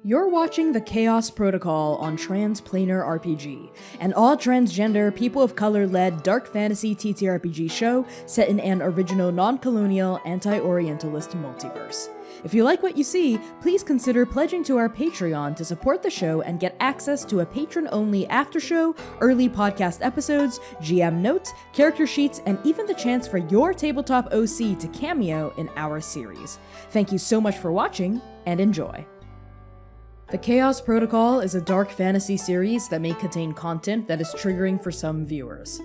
You're watching the Chaos Protocol on Transplanar RPG, an all-transgender, people of color-led dark fantasy TTRPG show set in an original non-colonial, anti-Orientalist multiverse. If you like what you see, please consider pledging to our Patreon to support the show and get access to a patron-only after-show, early podcast episodes, GM notes, character sheets, and even the chance for your tabletop OC to cameo in our series. Thank you so much for watching, and enjoy. The Chaos Protocol is a dark fantasy series that may contain content that is triggering for some viewers.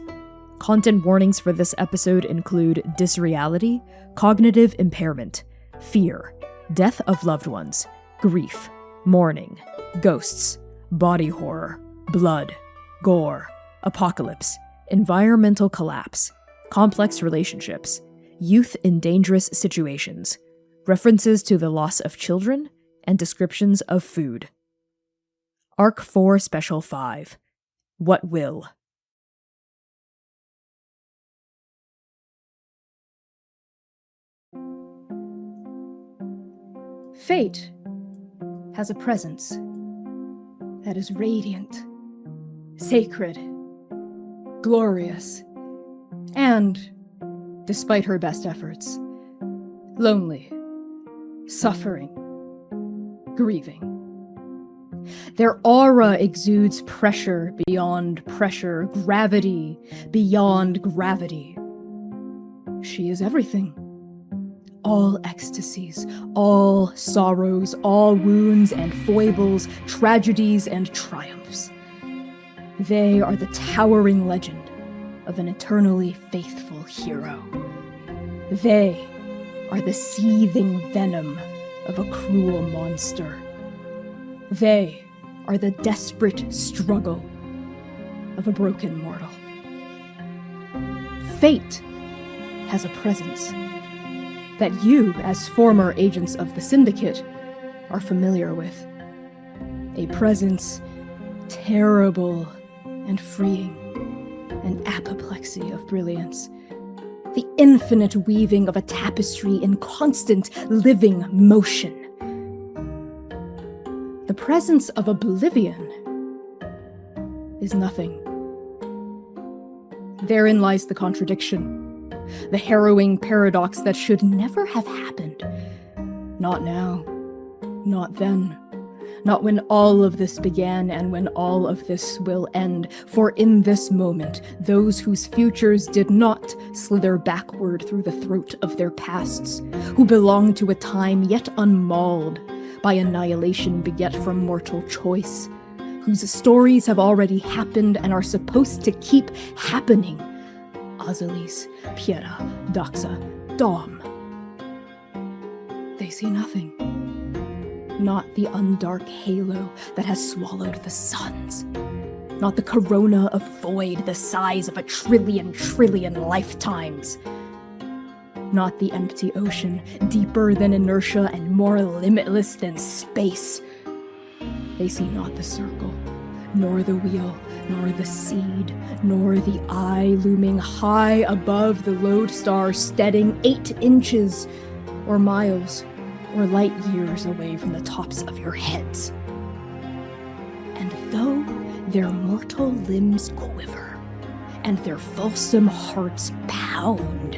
Content warnings for this episode include disreality, cognitive impairment, fear, death of loved ones, grief, mourning, ghosts, body horror, blood, gore, apocalypse, environmental collapse, complex relationships, youth in dangerous situations, references to the loss of children, and descriptions of food. Arc 4 Special 5. What Will? Fate has a presence that is radiant, sacred, glorious, and, despite her best efforts, lonely, suffering, grieving. Their aura exudes pressure beyond pressure, gravity beyond gravity. She is everything. All ecstasies, all sorrows, all wounds and foibles, tragedies and triumphs. They are the towering legend of an eternally faithful hero. They are the seething venom of a cruel monster. They are the desperate struggle of a broken mortal. Fate has a presence that you, as former agents of the Syndicate, are familiar with. A presence terrible and freeing, an apoplexy of brilliance. The infinite weaving of a tapestry in constant living motion. The presence of oblivion is nothing. Therein lies the contradiction, the harrowing paradox that should never have happened. Not now, not then, not when all of this began and when all of this will end, for in this moment, those whose futures did not slither backward through the throat of their pasts, who belong to a time yet unmauled by annihilation beget from mortal choice, whose stories have already happened and are supposed to keep happening. Azalis, Piera, Doxa, Dom. They see nothing. Not the undark halo that has swallowed the suns. Not the corona of void the size of a trillion lifetimes. Not the empty ocean, deeper than inertia and more limitless than space. They see not the circle, nor the wheel, nor the seed, nor the eye looming high above the lodestar, steading 8 inches or miles or light years away from the tops of your heads. And though their mortal limbs quiver, and their fulsome hearts pound,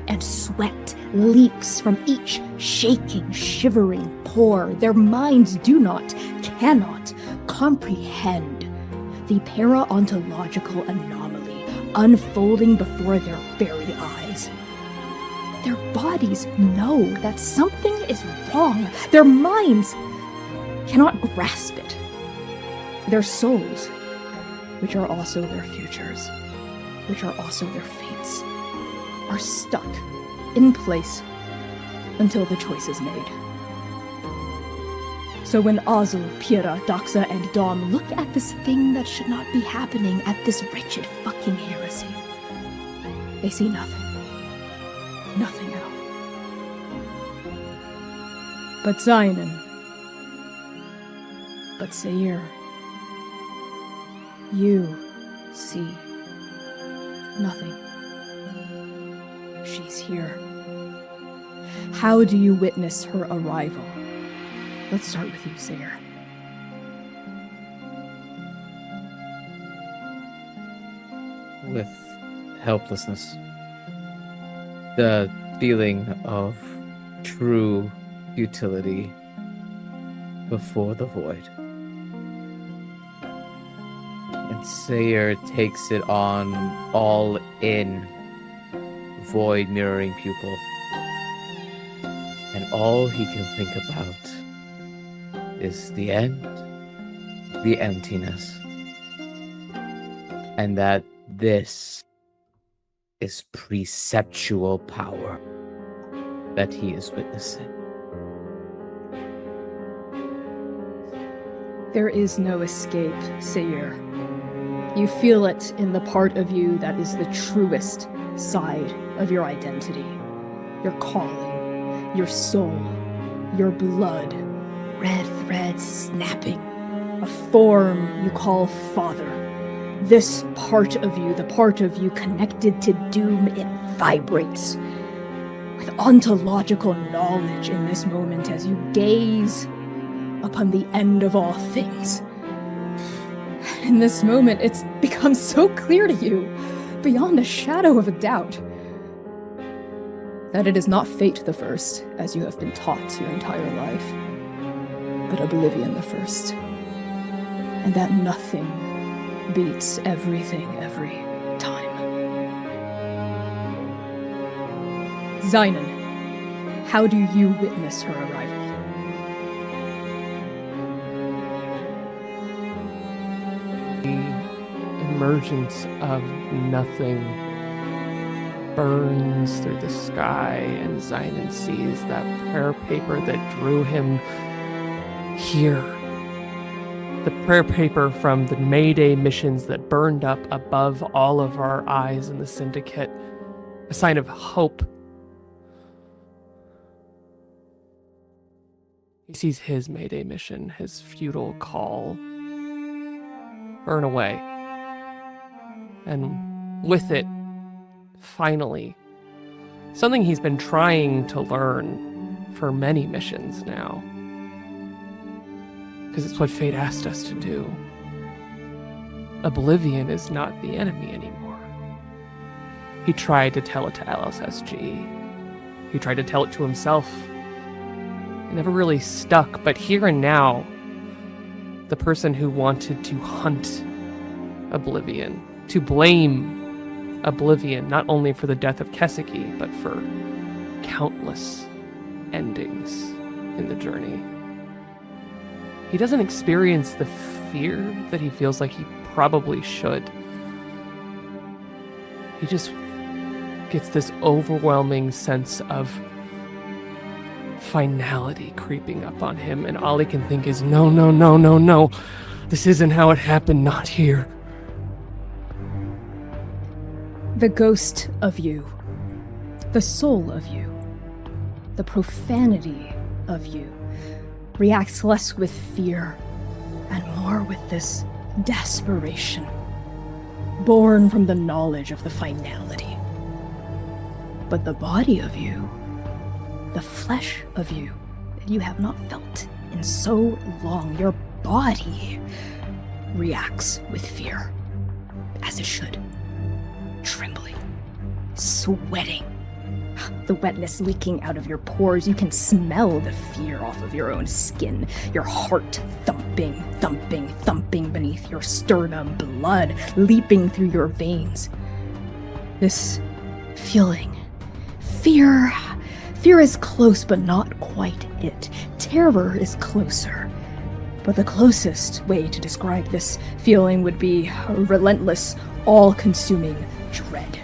and sweat leaks from each shaking, shivering pore, their minds do not, cannot comprehend the para-ontological anomaly unfolding before their very eyes. Their bodies know that something is wrong. Their minds cannot grasp it. Their souls, which are also their futures, which are also their fates, are stuck in place until the choice is made. So when Azul, Piera, Doxa, and Dom look at this thing that should not be happening, at this wretched fucking heresy, they see nothing. Nothing at all. But Xainan. But Seir. You see nothing. She's here. How do you witness her arrival? Let's start with you, Seir. with helplessness. The feeling of true futility before the void. And Seir takes it on all in, void mirroring pupil. And all he can think about is the end, the emptiness, and that this is preceptual power that he is witnessing. There is no escape, Seir. You feel it in the part of you that is the truest side of your identity. Your calling, your soul, your blood, red threads snapping. A form you call father. This part of you, the part of you connected to doom, it vibrates with ontological knowledge in this moment as you gaze upon the end of all things. In this moment, it's become so clear to you, beyond a shadow of a doubt, that it is not fate the first, as you have been taught your entire life, but oblivion the first. And that nothing beats everything every time. Xainan, how do you witness her arrival? The emergence of nothing burns through the sky, and Xainan sees that prayer paper that drew him here. The prayer paper from the Mayday missions that burned up above all of our eyes in the Syndicate. A sign of hope. He sees his Mayday mission, his futile call, burn away. And with it, finally, something he's been trying to learn for many missions now. Because it's what fate asked us to do. Oblivion is not the enemy anymore. He tried to tell it to LSSG. He tried to tell it to himself. It never really stuck, but here and now, the person who wanted to hunt Oblivion, to blame Oblivion, not only for the death of Keseki, but for countless endings in the journey. He doesn't experience the fear that he feels like he probably should. He just gets this overwhelming sense of finality creeping up on him, and all he can think is, no, no, no, no, no. This isn't how it happened, not here. The ghost of you, the soul of you, the profanity of you, reacts less with fear and more with this desperation, born from the knowledge of the finality. But the body of you, the flesh of you, that you have not felt in so long, your body reacts with fear, as it should, trembling, sweating, the wetness leaking out of your pores. You can smell the fear off of your own skin, your heart thumping, thumping, thumping beneath your sternum, blood leaping through your veins. This feeling, fear is close, but not quite it. Terror is closer. But the closest way to describe this feeling would be a relentless, all-consuming dread.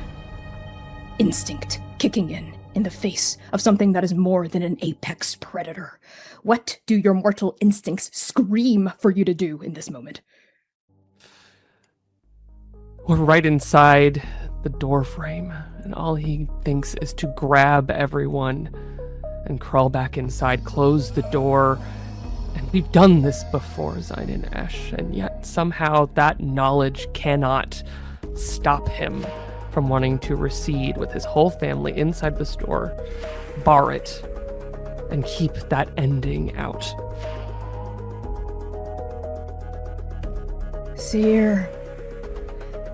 Instinct kicking in the face of something that is more than an apex predator. What do your mortal instincts scream for you to do in this moment? We're right inside the door frame, and all he thinks is to grab everyone and crawl back inside, close the door. And we've done this before, Xainan Esh, and yet somehow that knowledge cannot stop him from wanting to recede with his whole family inside the store, bar it, and keep that ending out. Seir,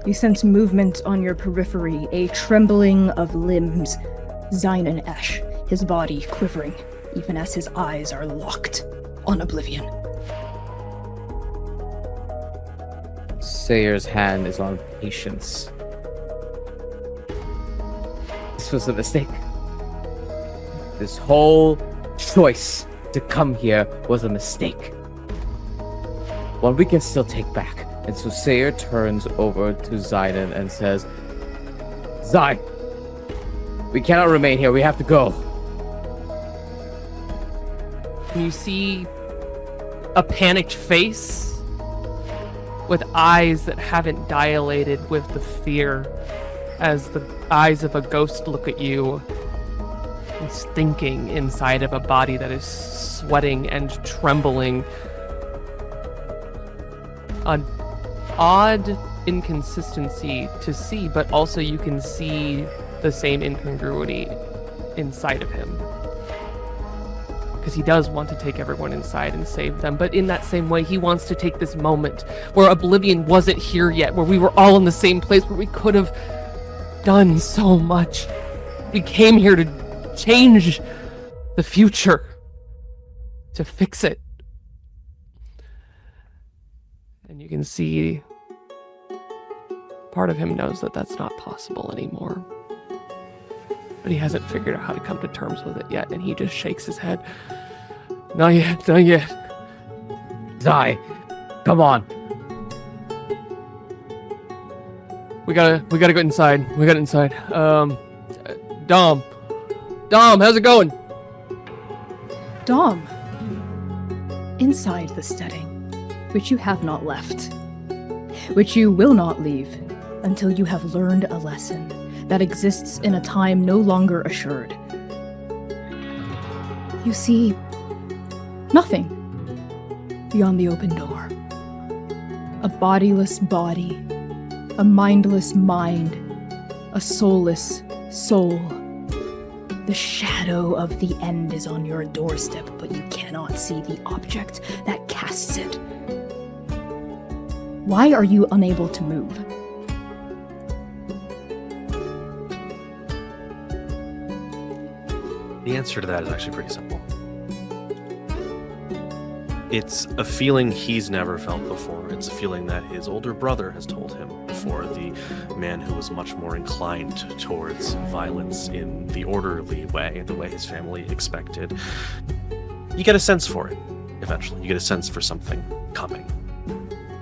You sense movement on your periphery, a trembling of limbs. Xainan Esh, his body quivering, even as his eyes are locked on oblivion. Seir's hand is on patience. This was a mistake. This whole choice to come here was a mistake. One we can still take back. And so Seir turns over to Xainan and says, Xai, we cannot remain here. We have to go. You see a panicked face with eyes that haven't dilated with the fear as the eyes of a ghost look at you. He's thinking inside of a body that is sweating and trembling. An odd inconsistency to see, but also you can see the same incongruity inside of him. Because he does want to take everyone inside and save them, but in that same way, he wants to take this moment where Oblivion wasn't here yet, where we were all in the same place, where we could have done so much. We came here to change the future, to fix it. And you can see part of him knows that that's not possible anymore. But he hasn't figured out how to come to terms with it yet, and he just shakes his head. Not yet, not yet. Xai, come on. We gotta go inside. We got inside. Dom, how's it going? Dom. Inside the steading, which you have not left, which you will not leave until you have learned a lesson that exists in a time no longer assured. You see nothing beyond the open door. A bodiless body, a mindless mind, a soulless soul. The shadow of the end is on your doorstep, but you cannot see the object that casts it. Why are you unable to move? The answer to that is actually pretty simple. It's a feeling he's never felt before. It's a feeling that his older brother has told him before, the man who was much more inclined towards violence in the orderly way, the way his family expected. You get a sense for it, eventually. You get a sense for something coming,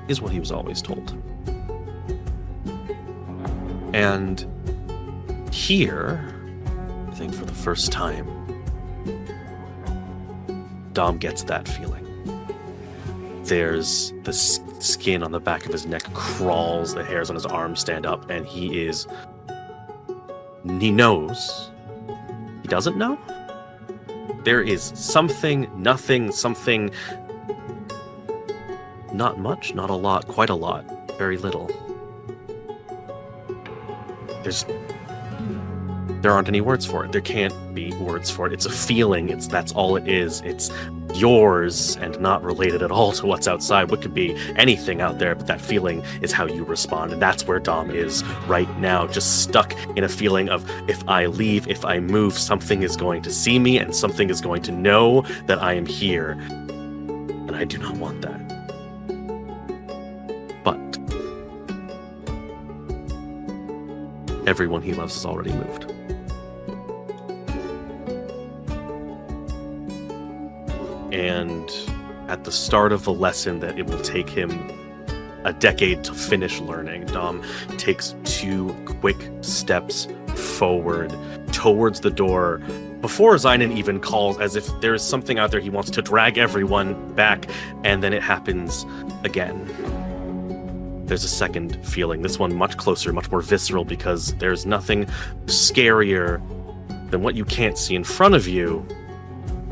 is what he was always told. And here, I think for the first time, Dom gets that feeling. There's the skin on the back of his neck crawls, the hairs on his arms stand up, and he knows. He doesn't know? There is something, nothing, something, not much, not a lot, quite a lot, very little. There aren't any words for it. There can't be words for it. It's a feeling. That's all it is. It's yours and not related at all to what's outside. What could be anything out there, but that feeling is how you respond. And that's where Dom is right now, just stuck in a feeling of, if I leave, if I move, something is going to see me and something is going to know that I am here. And I do not want that. But everyone he loves has already moved. And at the start of a lesson that it will take him a decade to finish learning, Dom takes 2 quick steps forward towards the door before Xainan even calls, as if there is something out there he wants to drag everyone back, and then it happens again. There's a second feeling, this one much closer, much more visceral, because there's nothing scarier than what you can't see in front of you,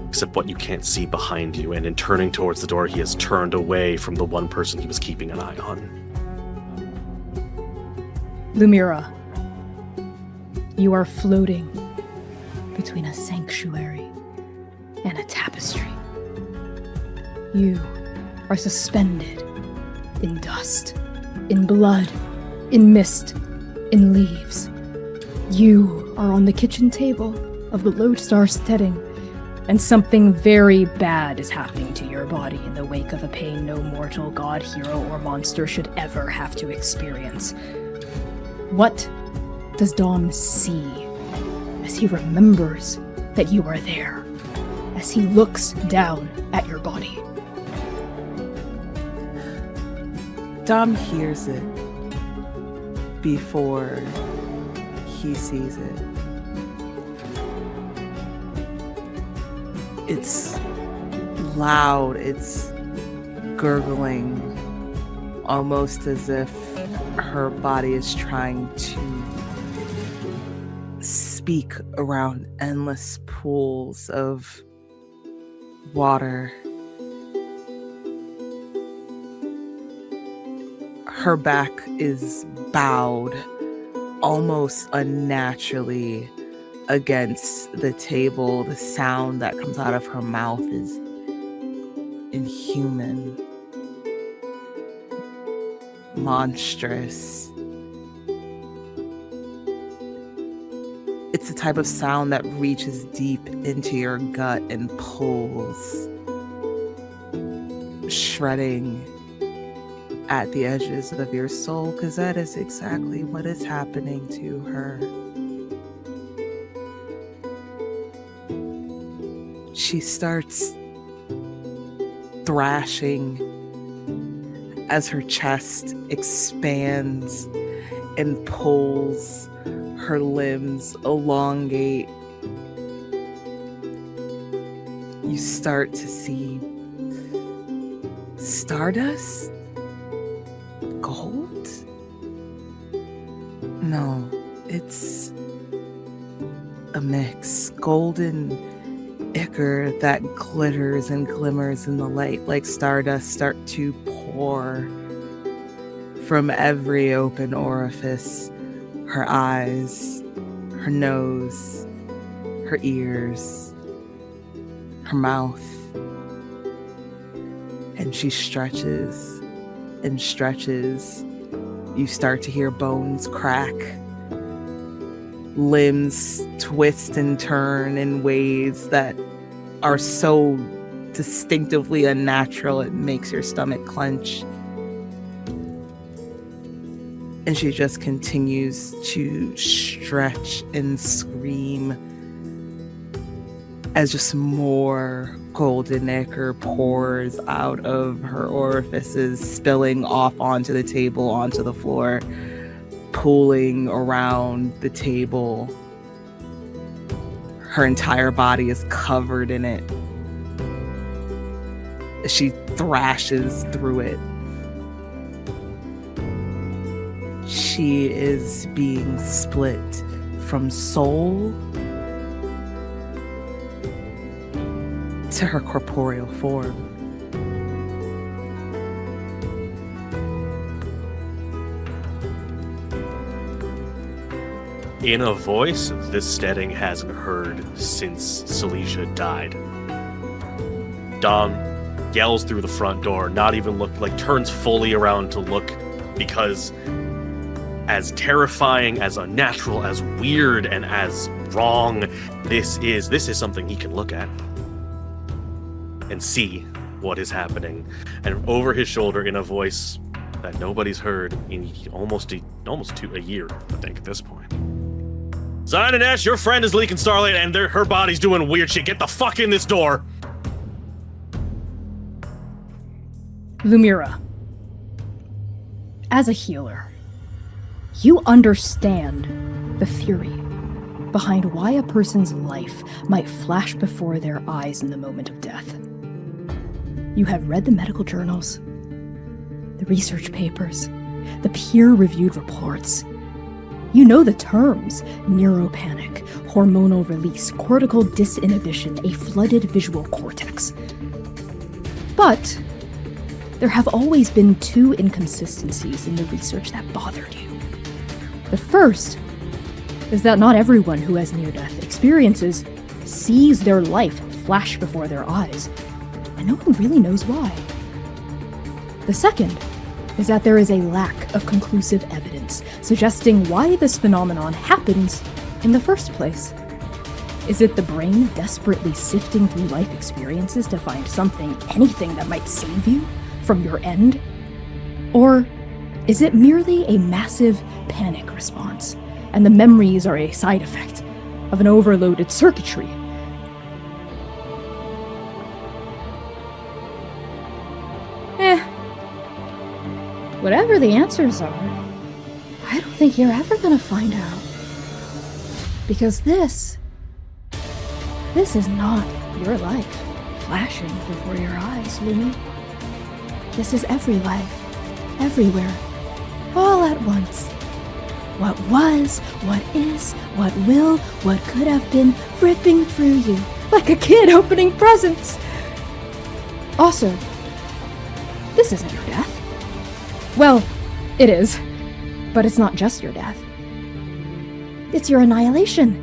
except what you can't see behind you. And in turning towards the door, he has turned away from the one person he was keeping an eye on. Lumièra, you are floating between a sanctuary and a tapestry. You are suspended in dust, in blood, in mist, in leaves. You are on the kitchen table of the Lodestar Steading, and something very bad is happening to your body in the wake of a pain no mortal god, hero, or monster should ever have to experience. What does Dom see as he remembers that you are there, as he looks down at your body? Dom hears it before he sees it. It's loud, it's gurgling, almost as if her body is trying to speak around endless pools of water. Her back is bowed almost unnaturally against the table. The sound that comes out of her mouth is inhuman, monstrous. It's the type of sound that reaches deep into your gut and pulls, shredding at the edges of your soul, because that is exactly what is happening to her. She starts thrashing as her chest expands and pulls, her limbs elongate. You start to see stardust? Gold? No, it's a mix. Golden ichor that glitters and glimmers in the light like stardust start to pour from every open orifice. Her eyes, her nose, her ears, her mouth. And she stretches and stretches. You start to hear bones crack, limbs twist and turn in ways that are so distinctively unnatural it makes your stomach clench. And she just continues to stretch and scream as just more golden ichor pours out of her orifices, spilling off onto the table, onto the floor, pooling around the table. Her entire body is covered in it. She thrashes through it. She is being split from soul to her corporeal form. In a voice this Steading hasn't heard since Silesia died, Dom yells through the front door, not even turns fully around to look, because as terrifying, as unnatural, as weird, and as wrong this is something he can look at and see what is happening. And over his shoulder, in a voice that nobody's heard in almost a year, I think, at this point. Xainan, your friend is leaking starlight, and her body's doing weird shit. Get the fuck in this door! Lumièra, as a healer, you understand the fury behind why a person's life might flash before their eyes in the moment of death. You have read the medical journals, the research papers, the peer-reviewed reports. You know the terms: neuropanic, hormonal release, cortical disinhibition, a flooded visual cortex. But there have always been two inconsistencies in the research that bothered you. The first is that not everyone who has near-death experiences sees their life flash before their eyes, and no one really knows why. The second is that there is a lack of conclusive evidence suggesting why this phenomenon happens in the first place. Is it the brain desperately sifting through life experiences to find something, anything that might save you from your end? Or is it merely a massive panic response, and the memories are a side effect of an overloaded circuitry? Whatever the answers are, I don't think you're ever gonna find out. Because this is not your life flashing before your eyes, Lumi. This is every life, everywhere, all at once. What was, what is, what will, what could have been, ripping through you, like a kid opening presents. Also, this isn't your death. Well, it is, but it's not just your death. It's your annihilation.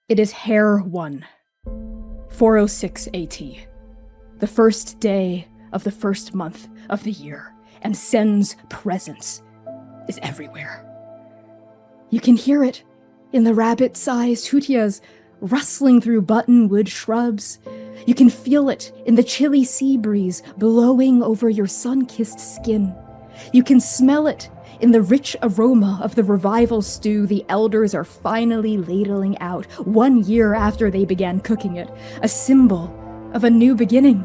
It is Hair 1, 406 AT, the first day of the first month of the year, and Sen's presence is everywhere. You can hear it in the rabbit-sized hutias rustling through buttonwood shrubs. You can feel it in the chilly sea breeze blowing over your sun-kissed skin. You can smell it in the rich aroma of the revival stew the elders are finally ladling out 1 year after they began cooking it, a symbol of a new beginning.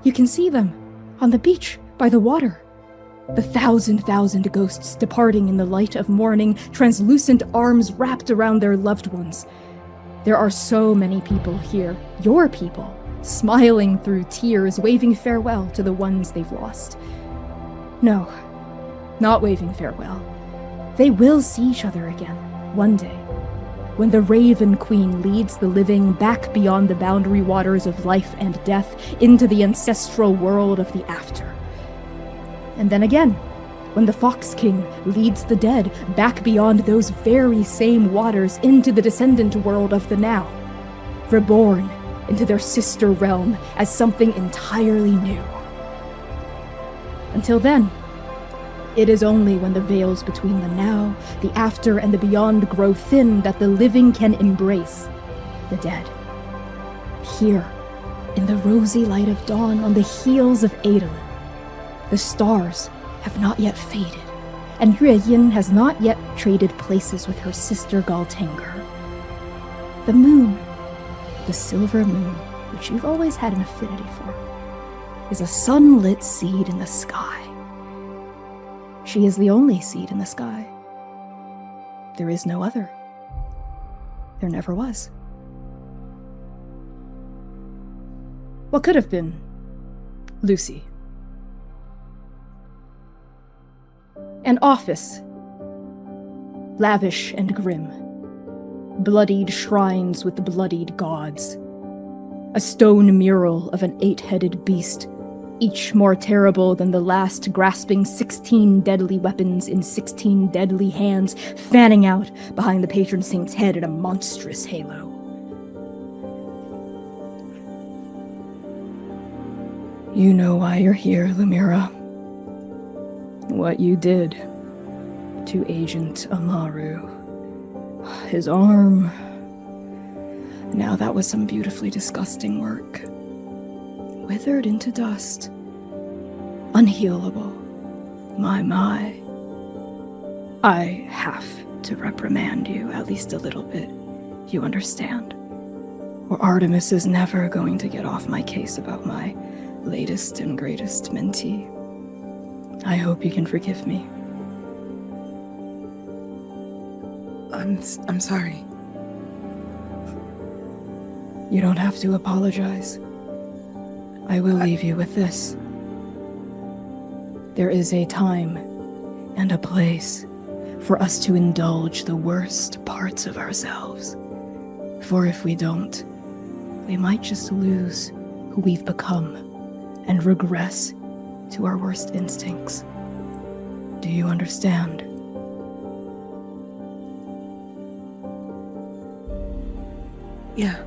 You can see them on the beach by the water. The thousand ghosts departing in the light of morning, translucent arms wrapped around their loved ones. There are so many people here, your people, smiling through tears, waving farewell to the ones they've lost. No, not waving farewell. They will see each other again, one day, when the Raven Queen leads the living back beyond the boundary waters of life and death into the ancestral world of the after. And then again, when the Fox King leads the dead back beyond those very same waters into the descendant world of the now, reborn into their sister realm as something entirely new. Until then, it is only when the veils between the now, the after, and the beyond grow thin that the living can embrace the dead. Here, in the rosy light of dawn on the heels of Adolin, the stars have not yet faded, and Ryojin has not yet traded places with her sister Galtanger. The moon, the silver moon, which you've always had an affinity for, is a sunlit seed in the sky. She is the only seed in the sky. There is no other. There never was. What could have been? Lucy. An office, lavish and grim, bloodied shrines with bloodied gods, a stone mural of an 8-headed beast, each more terrible than the last, grasping 16 deadly weapons in 16 deadly hands, fanning out behind the patron saint's head in a monstrous halo. You know why you're here, Lumièra. What you did to Agent Amaru. His arm. Now that was some beautifully disgusting work. Withered into dust. Unhealable. My. I have to reprimand you, at least a little bit. You understand? Or Artemis is never going to get off my case about my latest and greatest mentee. I hope you can forgive me. I'm sorry. You don't have to apologize. I will leave you with this. There is a time and a place for us to indulge the worst parts of ourselves. For if we don't, we might just lose who we've become and regress to our worst instincts. Do you understand? Yeah.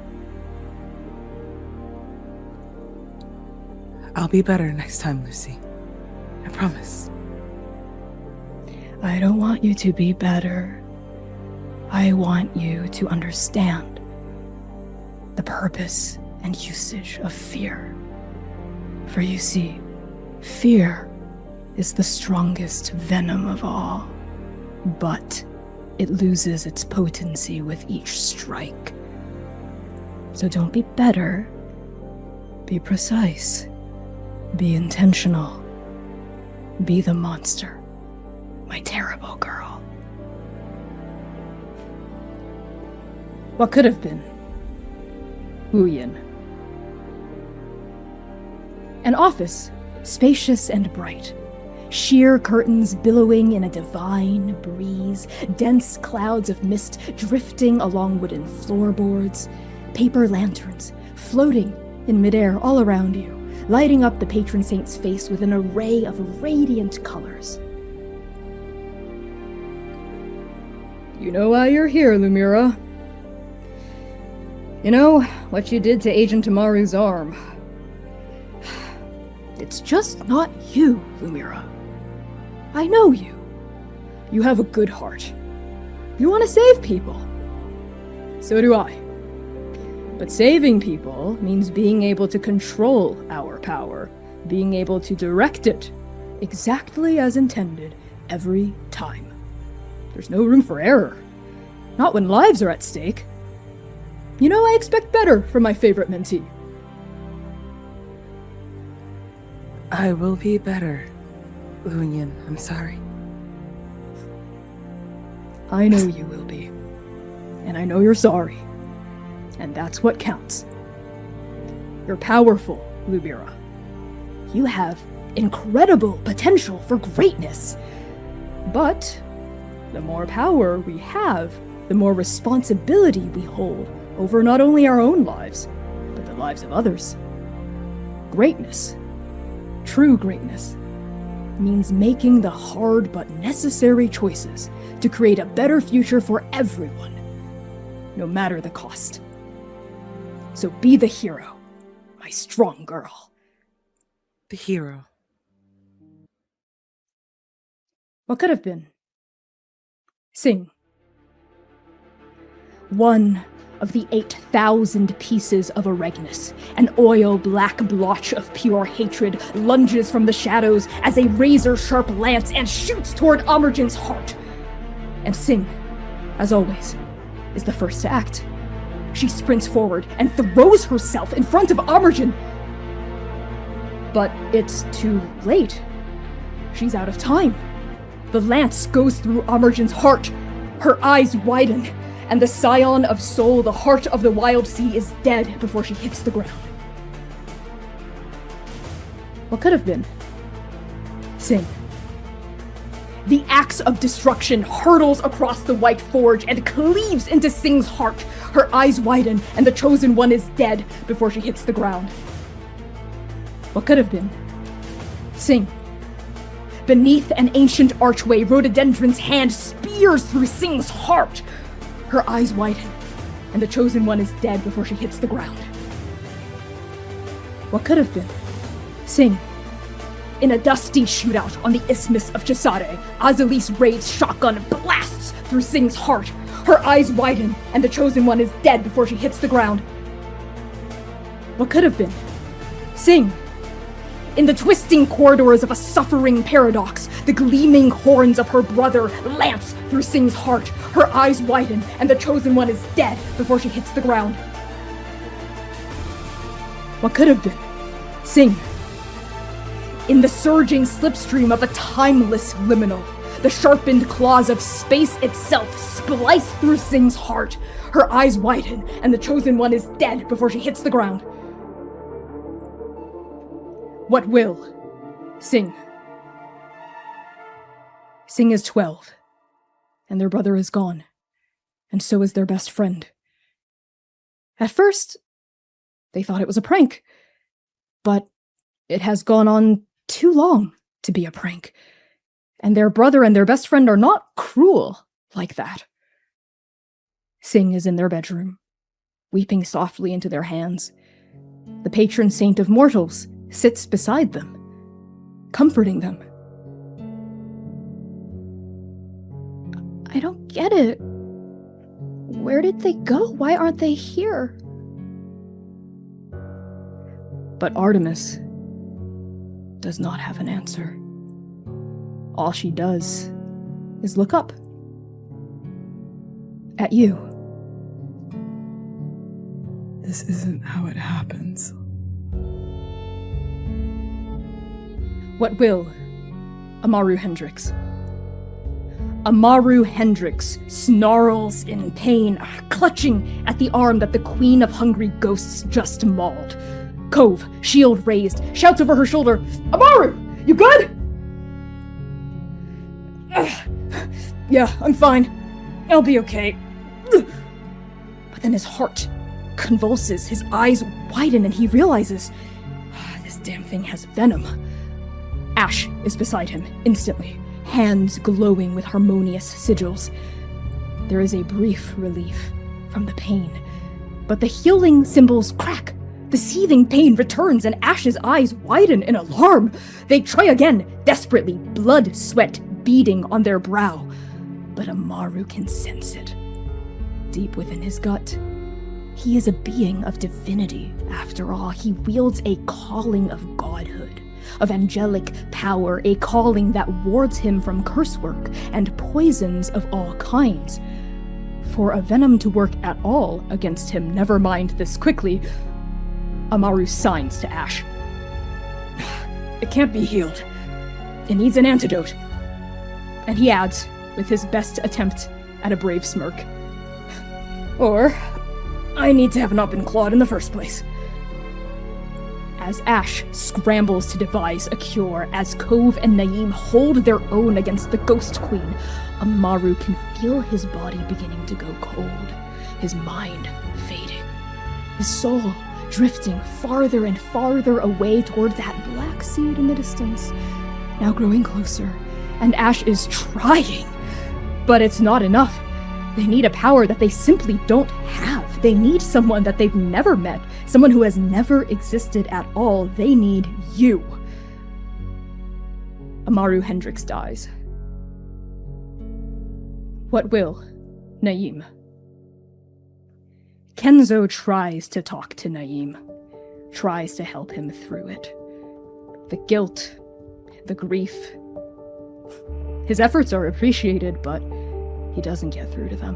I'll be better next time, Lucy. I promise. I don't want you to be better. I want you to understand the purpose and usage of fear. For you see, fear is the strongest venom of all, but it loses its potency with each strike. So don't be better. Be precise. Be intentional. Be the monster. My terrible girl. What could have been? Yin. An office, spacious and bright. Sheer curtains billowing in a divine breeze, dense clouds of mist drifting along wooden floorboards, paper lanterns floating in midair all around you, lighting up the patron saint's face with an array of radiant colors. You know why you're here, Lumièra. You know what you did to Agent Tamaru's arm. It's just not you, Lumièra. I know you. You have a good heart. You want to save people. So do I. But saving people means being able to control our power, being able to direct it exactly as intended every time. There's no room for error. Not when lives are at stake. You know, I expect better from my favorite mentee. I will be better, Ewing. I'm sorry. I know you will be. And I know you're sorry. And that's what counts. You're powerful, Lumièra. You have incredible potential for greatness. But the more power we have, the more responsibility we hold over not only our own lives, but the lives of others. Greatness, true greatness, means making the hard but necessary choices to create a better future for everyone, no matter the cost. So be the hero, my strong girl. The hero. What could have been? Sing. One of the 8,000 pieces of Eregnus, an oil-black blotch of pure hatred, lunges from the shadows as a razor-sharp lance and shoots toward Amergen's heart. And Sing, as always, is the first to act. She sprints forward and throws herself in front of Amergen. But it's too late. She's out of time. The lance goes through Amergen's heart. Her eyes widen, and the scion of soul, the heart of the wild sea, is dead before she hits the ground. What could have been? Sing. The axe of destruction hurtles across the white forge and cleaves into Sing's heart. Her eyes widen, and the chosen one is dead before she hits the ground. What could have been? Sing. Beneath an ancient archway, Rhododendron's hand spears through Sing's heart. Her eyes widen, and the chosen one is dead before she hits the ground. What could have been? Sing. In a dusty shootout on the Isthmus of Chisare, Azali's Raid's shotgun blasts through Sing's heart. Her eyes widen, and the chosen one is dead before she hits the ground. What could have been? Sing. In the twisting corridors of a suffering paradox, the gleaming horns of her brother lance through Sing's heart. Her eyes widen, and the chosen one is dead before she hits the ground. What could have been? Sing. In the surging slipstream of a timeless liminal, the sharpened claws of space itself splice through Sing's heart. Her eyes widen, and the chosen one is dead before she hits the ground. What will? Sing. Sing is 12, and their brother is gone, and so is their best friend. At first, they thought it was a prank, but it has gone on too long to be a prank, and their brother and their best friend are not cruel like that. Sing is in their bedroom, weeping softly into their hands. The patron saint of mortals sits beside them, comforting them. I don't get it. Where did they go? Why aren't they here? But Artemis does not have an answer. All she does is look up. At you. This isn't how it happens. What will? Amaru Hendrix. Amaru Hendrix snarls in pain, clutching at the arm that the Queen of Hungry Ghosts just mauled. Cove, shield raised, shouts over her shoulder, "Amaru, you good?" "Yeah, I'm fine. I'll be okay." But then his heart convulses, his eyes widen, and he realizes, this damn thing has venom. Ash is beside him, instantly, hands glowing with harmonious sigils. There is a brief relief from the pain, but the healing symbols crack. The seething pain returns, and Ash's eyes widen in alarm. They try again, desperately, blood, sweat beading on their brow. But Amaru can sense it. Deep within his gut, he is a being of divinity, after all. He wields a calling of godhood, of angelic power, a calling that wards him from curse work and poisons of all kinds. For a venom to work at all against him, never mind this quickly, Amaru signs to Ash. "It can't be healed. It needs an antidote." And he adds, with his best attempt at a brave smirk, "Or I need to have not been clawed in the first place." As Ash scrambles to devise a cure, as Cove and Naeem hold their own against the Ghost Queen, Amaru can feel his body beginning to go cold, his mind fading, his soul drifting farther and farther away toward that black seed in the distance, now growing closer, and Ash is trying, but it's not enough. They need a power that they simply don't have. They need someone that they've never met, someone who has never existed at all. They need you. Amaru Hendrix dies. What will? Naeem. Kenzo tries to talk to Naeem, tries to help him through it. The guilt, the grief. His efforts are appreciated, but he doesn't get through to them.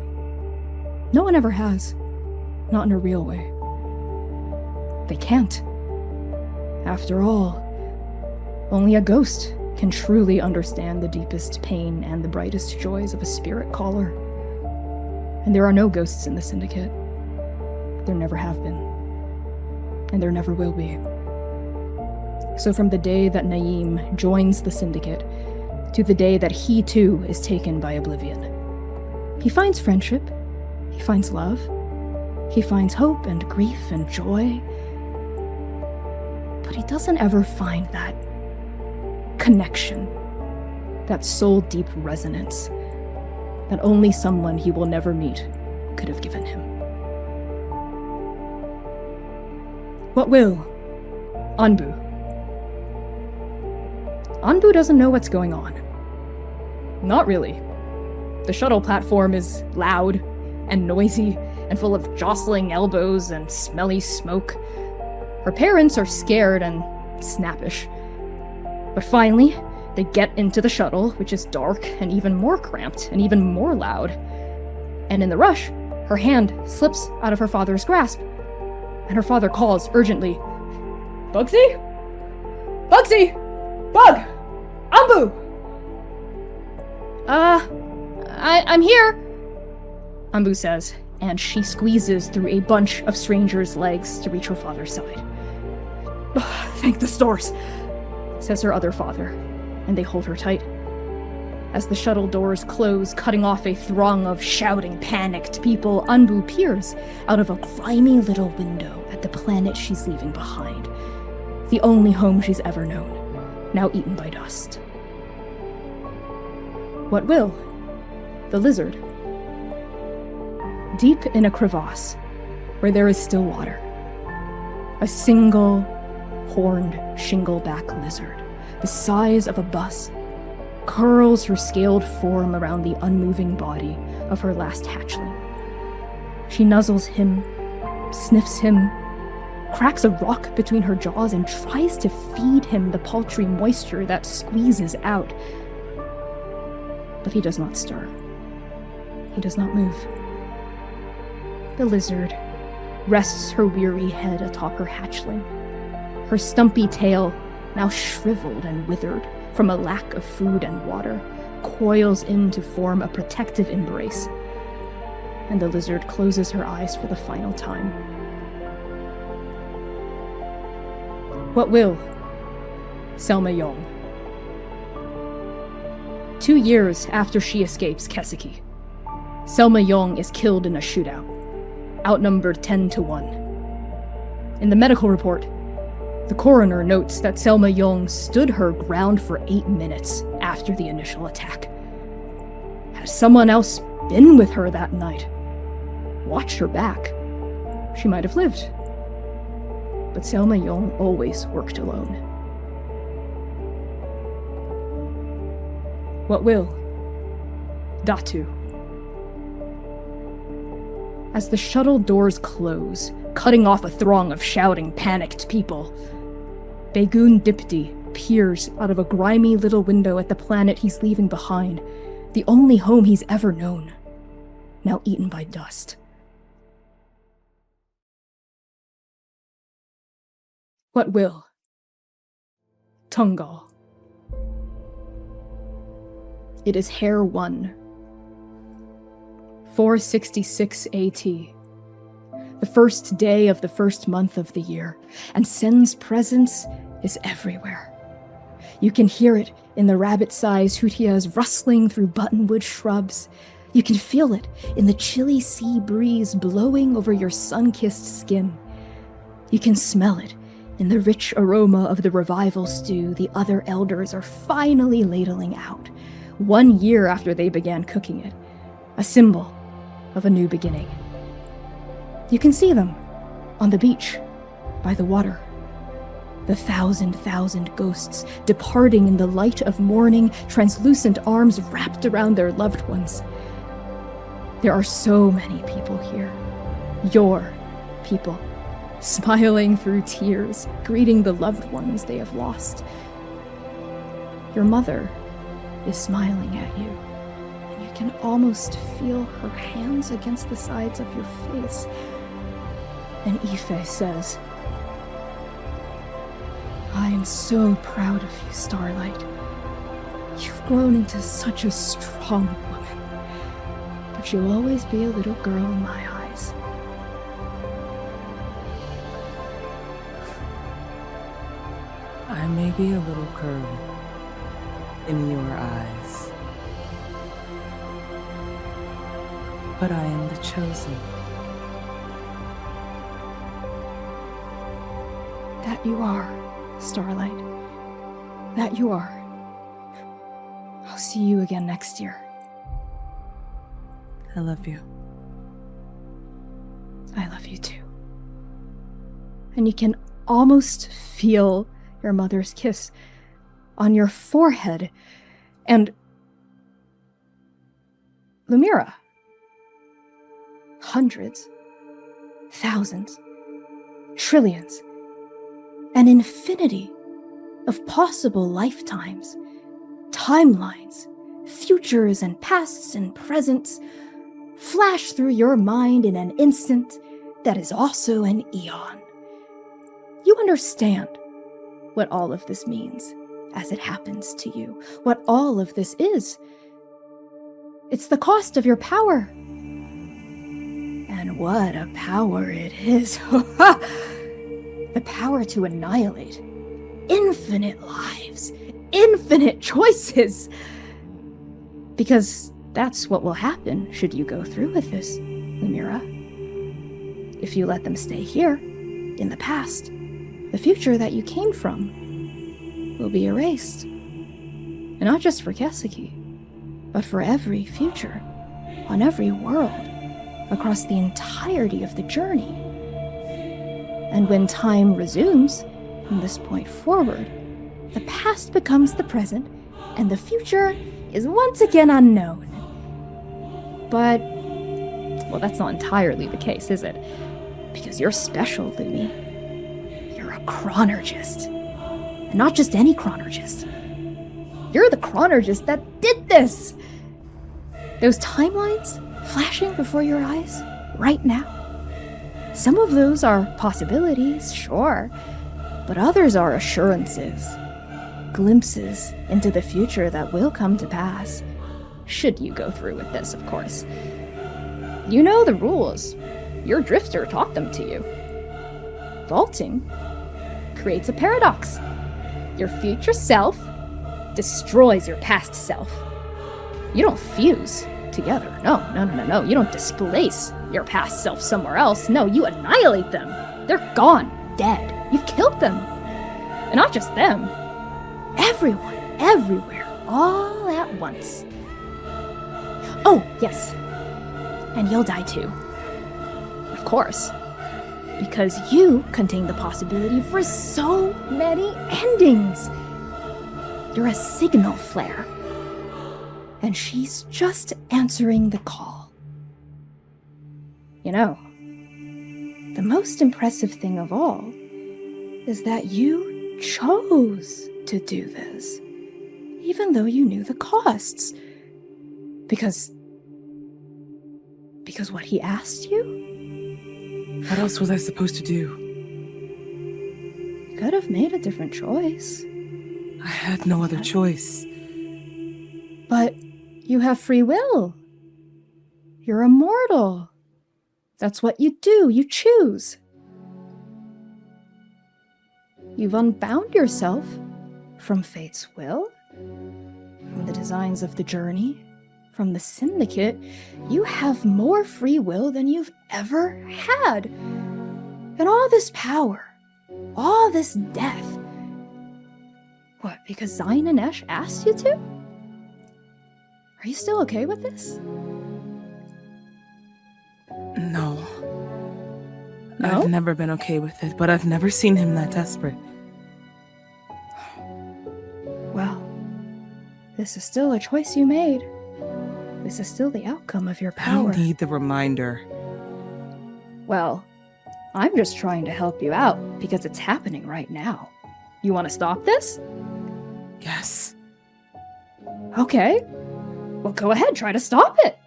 No one ever has. Not in a real way. They can't. After all, only a ghost can truly understand the deepest pain and the brightest joys of a spirit caller. And there are no ghosts in the Syndicate. There never have been. And there never will be. So from the day that Naeem joins the Syndicate, to the day that he too is taken by oblivion, he finds friendship, he finds love, he finds hope and grief and joy, but he doesn't ever find that connection, that soul-deep resonance that only someone he will never meet could have given him. What will? Anbu. Anbu doesn't know what's going on. Not really. The shuttle platform is loud and noisy and full of jostling elbows and smelly smoke. Her parents are scared and snappish. But finally, they get into the shuttle, which is dark and even more cramped and even more loud. And in the rush, her hand slips out of her father's grasp, and her father calls urgently, "Bugsy? Bugsy! Bug! Anbu!" I'm here," Anbu says, and she squeezes through a bunch of strangers' legs to reach her father's side. "Thank the stars," says her other father, and they hold her tight. As the shuttle doors close, cutting off a throng of shouting, panicked people, Anbu peers out of a grimy little window at the planet she's leaving behind. The only home she's ever known, now eaten by dust. What will? The lizard. Deep in a crevasse, where there is still water, a single horned shingleback lizard, the size of a bus, curls her scaled form around the unmoving body of her last hatchling. She nuzzles him, sniffs him, cracks a rock between her jaws, and tries to feed him the paltry moisture that squeezes out. But he does not stir. He does not move. The lizard rests her weary head atop her hatchling, her stumpy tail, now shriveled and withered from a lack of food and water, coils in to form a protective embrace, and the lizard closes her eyes for the final time. What will? Selma Yong. 2 years after she escapes Keseki, Selma Yong is killed in a shootout, outnumbered 10-1. In the medical report, the coroner notes that Selma Yong stood her ground for 8 minutes after the initial attack. Had someone else been with her that night, watched her back, she might have lived. But Selma Yong always worked alone. What will? Datu. As the shuttle doors close, cutting off a throng of shouting, panicked people, Begun Dipti peers out of a grimy little window at the planet he's leaving behind, the only home he's ever known, now eaten by dust. What will? Tungal. It is Hair 1. 466 AT. The first day of the first month of the year, and Sen's presence is everywhere. You can hear it in the rabbit-sized hutias rustling through buttonwood shrubs. You can feel it in the chilly sea breeze blowing over your sun-kissed skin. You can smell it in the rich aroma of the revival stew the other elders are finally ladling out, 1 year after they began cooking it, a symbol of a new beginning. You can see them on the beach, by the water. The thousand ghosts departing in the light of morning, translucent arms wrapped around their loved ones. There are so many people here. Your people, smiling through tears, greeting the loved ones they have lost. Your mother is smiling at you, and you can almost feel her hands against the sides of your face. And Ife says, I am so proud of you, Starlight. You've grown into such a strong woman, but you'll always be a little girl in my eyes. I may be a little girl in your eyes, but I am the chosen. That you are, Starlight. That you are. I'll see you again next year. I love you. I love you too. And you can almost feel your mother's kiss on your forehead. And Lumièra. Hundreds, thousands, trillions, an infinity of possible lifetimes, timelines, futures and pasts and presents flash through your mind in an instant that is also an eon. You understand what all of this means as it happens to you, what all of this is. It's the cost of your power. And what a power it is. The power to annihilate infinite lives, infinite choices. Because that's what will happen should you go through with this, Lumièra. If you let them stay here, in the past, the future that you came from will be erased. And not just for Keseki, but for every future, on every world, across the entirety of the journey. And when time resumes, From this point forward, the past becomes the present, and the future is once again unknown. But, well, that's not entirely the case, is it? Because you're special, Lumi. You're a chronologist. And not just any chronologist. You're the chronologist that did this! Those timelines flashing before your eyes right now. Some of those are possibilities, sure, but others are assurances. Glimpses into the future that will come to pass. Should you go through with this, of course. You know the rules. Your drifter taught them to you. Vaulting creates a paradox. Your future self destroys your past self. You don't fuse together. No. You don't displace your past self somewhere else. No, you annihilate them. They're gone, dead. You've killed them. And not just them. Everyone, everywhere, all at once. Oh, yes. And you'll die too. Of course. Because you contain the possibility for so many endings. You're a signal flare. And she's just answering the call. You know, the most impressive thing of all is that you chose to do this, even though you knew the costs. Because what he asked you? What else was I supposed to do? You could have made a different choice. I had no other choice. But you have free will. You're immortal. That's what you do. You choose. You've unbound yourself from fate's will, from the designs of the journey, from the syndicate. You have more free will than you've ever had. And all this power, all this death. What, because Xainan asked you to? Are you still okay with this? No. No? I've never been okay with it, but I've never seen him that desperate. Well, this is still a choice you made. This is still the outcome of your I power. don't need the reminder. Well, I'm just trying to help you out because it's happening right now. You want to stop this? Yes. Okay. Well, go ahead, try to stop it.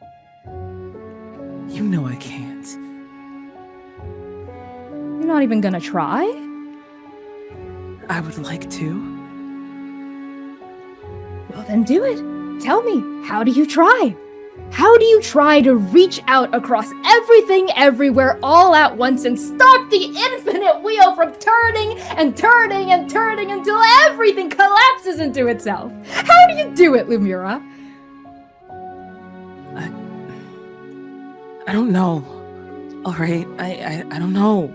You know I can't. You're not even gonna try? I would like to. Well, then do it. Tell me, how do you try? How do you try to reach out across everything, everywhere, all at once and stop the infinite wheel from turning and turning and turning until everything collapses into itself? How do you do it, Lumièra? I don't know. All right, I don't know.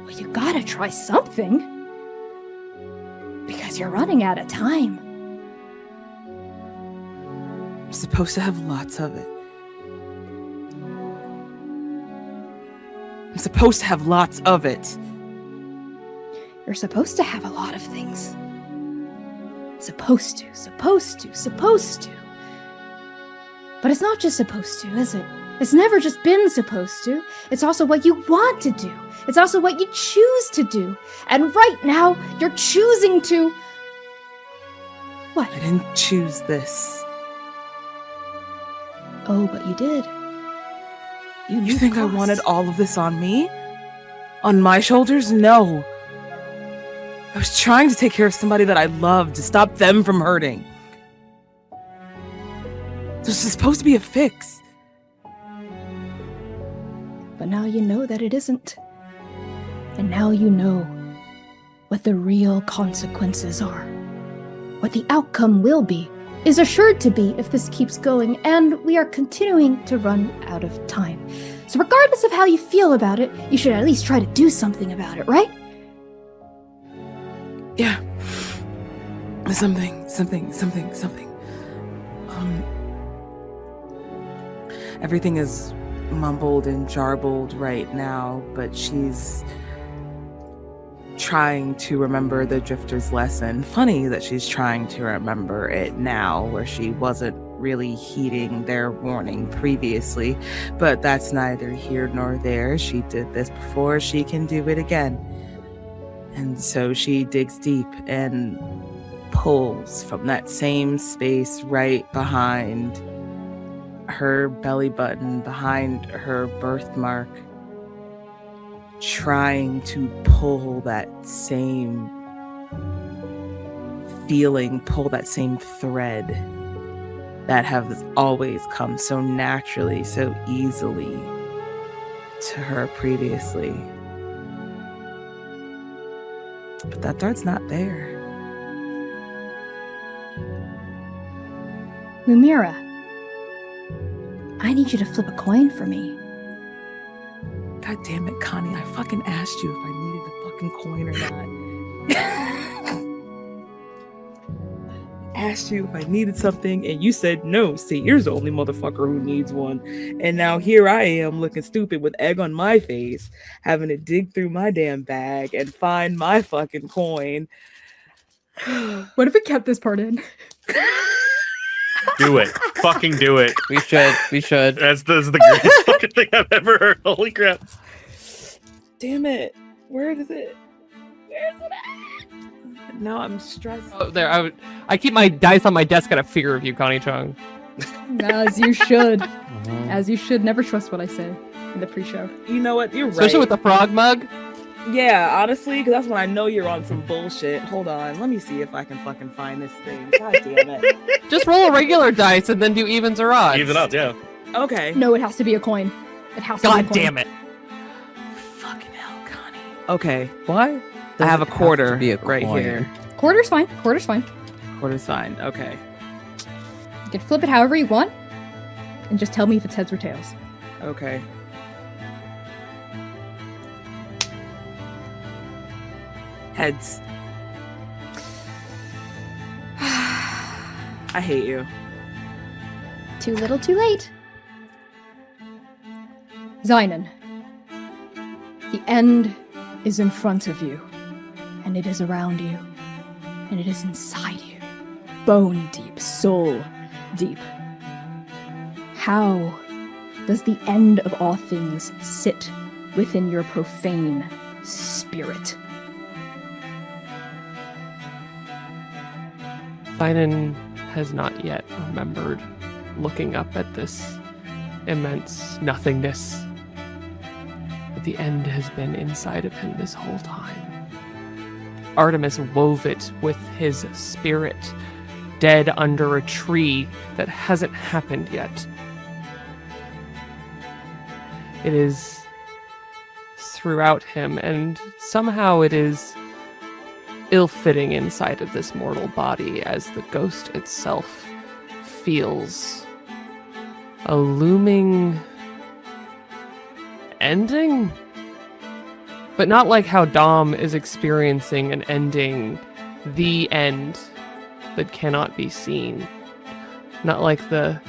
Well, you gotta try something. Because you're running out of time. I'm supposed to have lots of it. I'm supposed to have lots of it. You're supposed to have a lot of things. Supposed to. But it's not just supposed to, is it? It's never just been supposed to. It's also what you want to do. It's also what you choose to do. And right now, you're choosing to... What? I didn't choose this. Oh, but you did. You think I wanted all of this on me? On my shoulders? No. I was trying to take care of somebody that I loved, to stop them from hurting. This is supposed to be a fix. But now you know that it isn't. And now you know what the real consequences are. What the outcome will be, is assured to be if this keeps going, and we are continuing to run out of time. So regardless of how you feel about it, you should at least try to do something about it, right? Yeah. Something. Everything is mumbled and jarbled right now, but she's trying to remember the Drifter's lesson. Funny that she's trying to remember it now, where she wasn't really heeding their warning previously, but that's neither here nor there. She did this before, she can do it again. And so she digs deep and pulls from that same space right behind her belly button, behind her birthmark, trying to pull that same feeling, pull that same thread that has always come so naturally, so easily to her previously. But that thread's not there. Lumièra, I need you to flip a coin for me. God damn it, Connie, I fucking asked you if I needed the fucking coin or not. Asked you if I needed something, and you said no. Seir's the only motherfucker who needs one. And now here I am looking stupid with egg on my face, having to dig through my damn bag and find my fucking coin. What if we kept this part in? Do it. Fucking do it. We should. That's the greatest fucking thing I've ever heard. Holy crap. Damn it. Where is it? Where is it at? Now I'm stressed. Oh, there. I keep my dice on my desk out of fear of you, Connie Chang. As you should. As you should. Never trust what I say in the pre-show. You know what? You're right. Especially with the frog mug. Yeah, honestly, because that's when I know you're on some bullshit. Hold on, let me see if I can fucking find this thing. God damn it. Just roll a regular dice and then do evens or odds. Even up, yeah. Okay. No, it has to be a coin. It has to be a God coin. damn it. Fucking hell, Connie. Okay, Why? I have a quarter be a right coin? here. Quarter's fine. Quarter's fine. Quarter's fine. Okay. You can flip it however you want. And just tell me if it's heads or tails. Okay. Heads. I hate you. Too little, too late. Xainan. The end is in front of you. And it is around you. And it is inside you. Bone deep, soul deep. How does the end of all things sit within your profane spirit? Xainan has not yet remembered looking up at this immense nothingness. But the end has been inside of him this whole time. Artemis wove it with his spirit, dead under a tree that hasn't happened yet. It is throughout him, and somehow it is ill-fitting inside of this mortal body as the ghost itself feels a looming ending? But not like how Dom is experiencing an ending, the end that cannot be seen. Not like the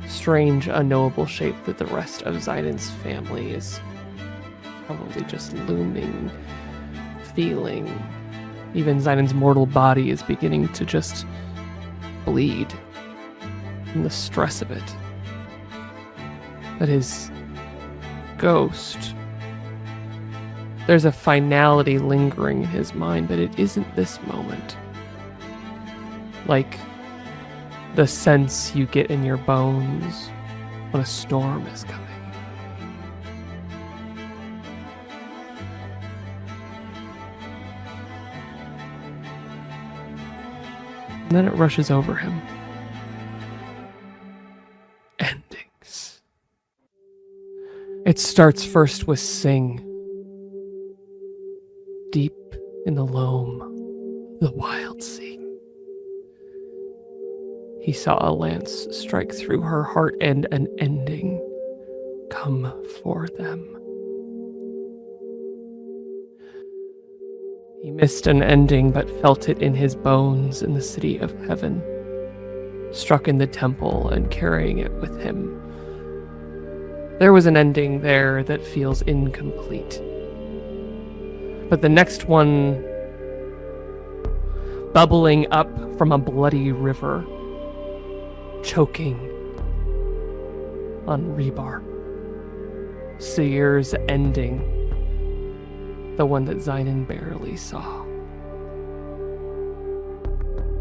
strange, unknowable shape that the rest of Xainan's family is probably just looming, feeling. Even Xainan's mortal body is beginning to just bleed from the stress of it. But his ghost, there's a finality lingering in his mind, but it isn't this moment. Like the sense you get in your bones when a storm is coming. And then it rushes over him. Endings. It starts first with Sing. Deep in the loam, the wild sea. He saw a lance strike through her heart and an ending come for them. He missed an ending but felt it in his bones in the city of heaven, struck in the temple and carrying it with him. There was an ending there that feels incomplete. But the next one, bubbling up from a bloody river, choking on rebar. Seir's ending, the one that Xainan barely saw.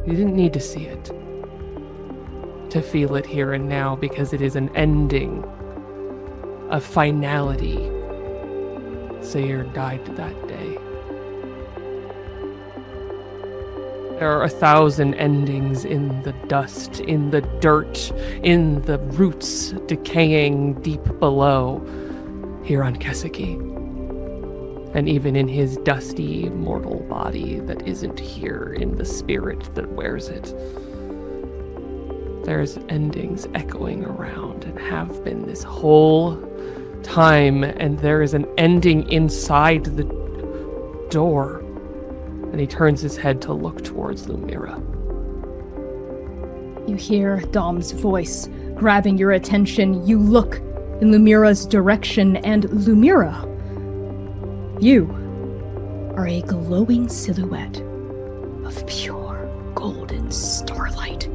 You didn't need to see it, to feel it here and now, because it is an ending, a finality. Seir died that day. There are 1,000 endings in the dust, in the dirt, in the roots decaying deep below here on Keseki. And even in his dusty mortal body that isn't here in the spirit that wears it. There's endings echoing around and have been this whole time, and there is an ending inside the door. And he turns his head to look towards Lumièra. You hear Dom's voice grabbing your attention. You look in Lumièra's direction, and Lumièra, you are a glowing silhouette of pure golden starlight,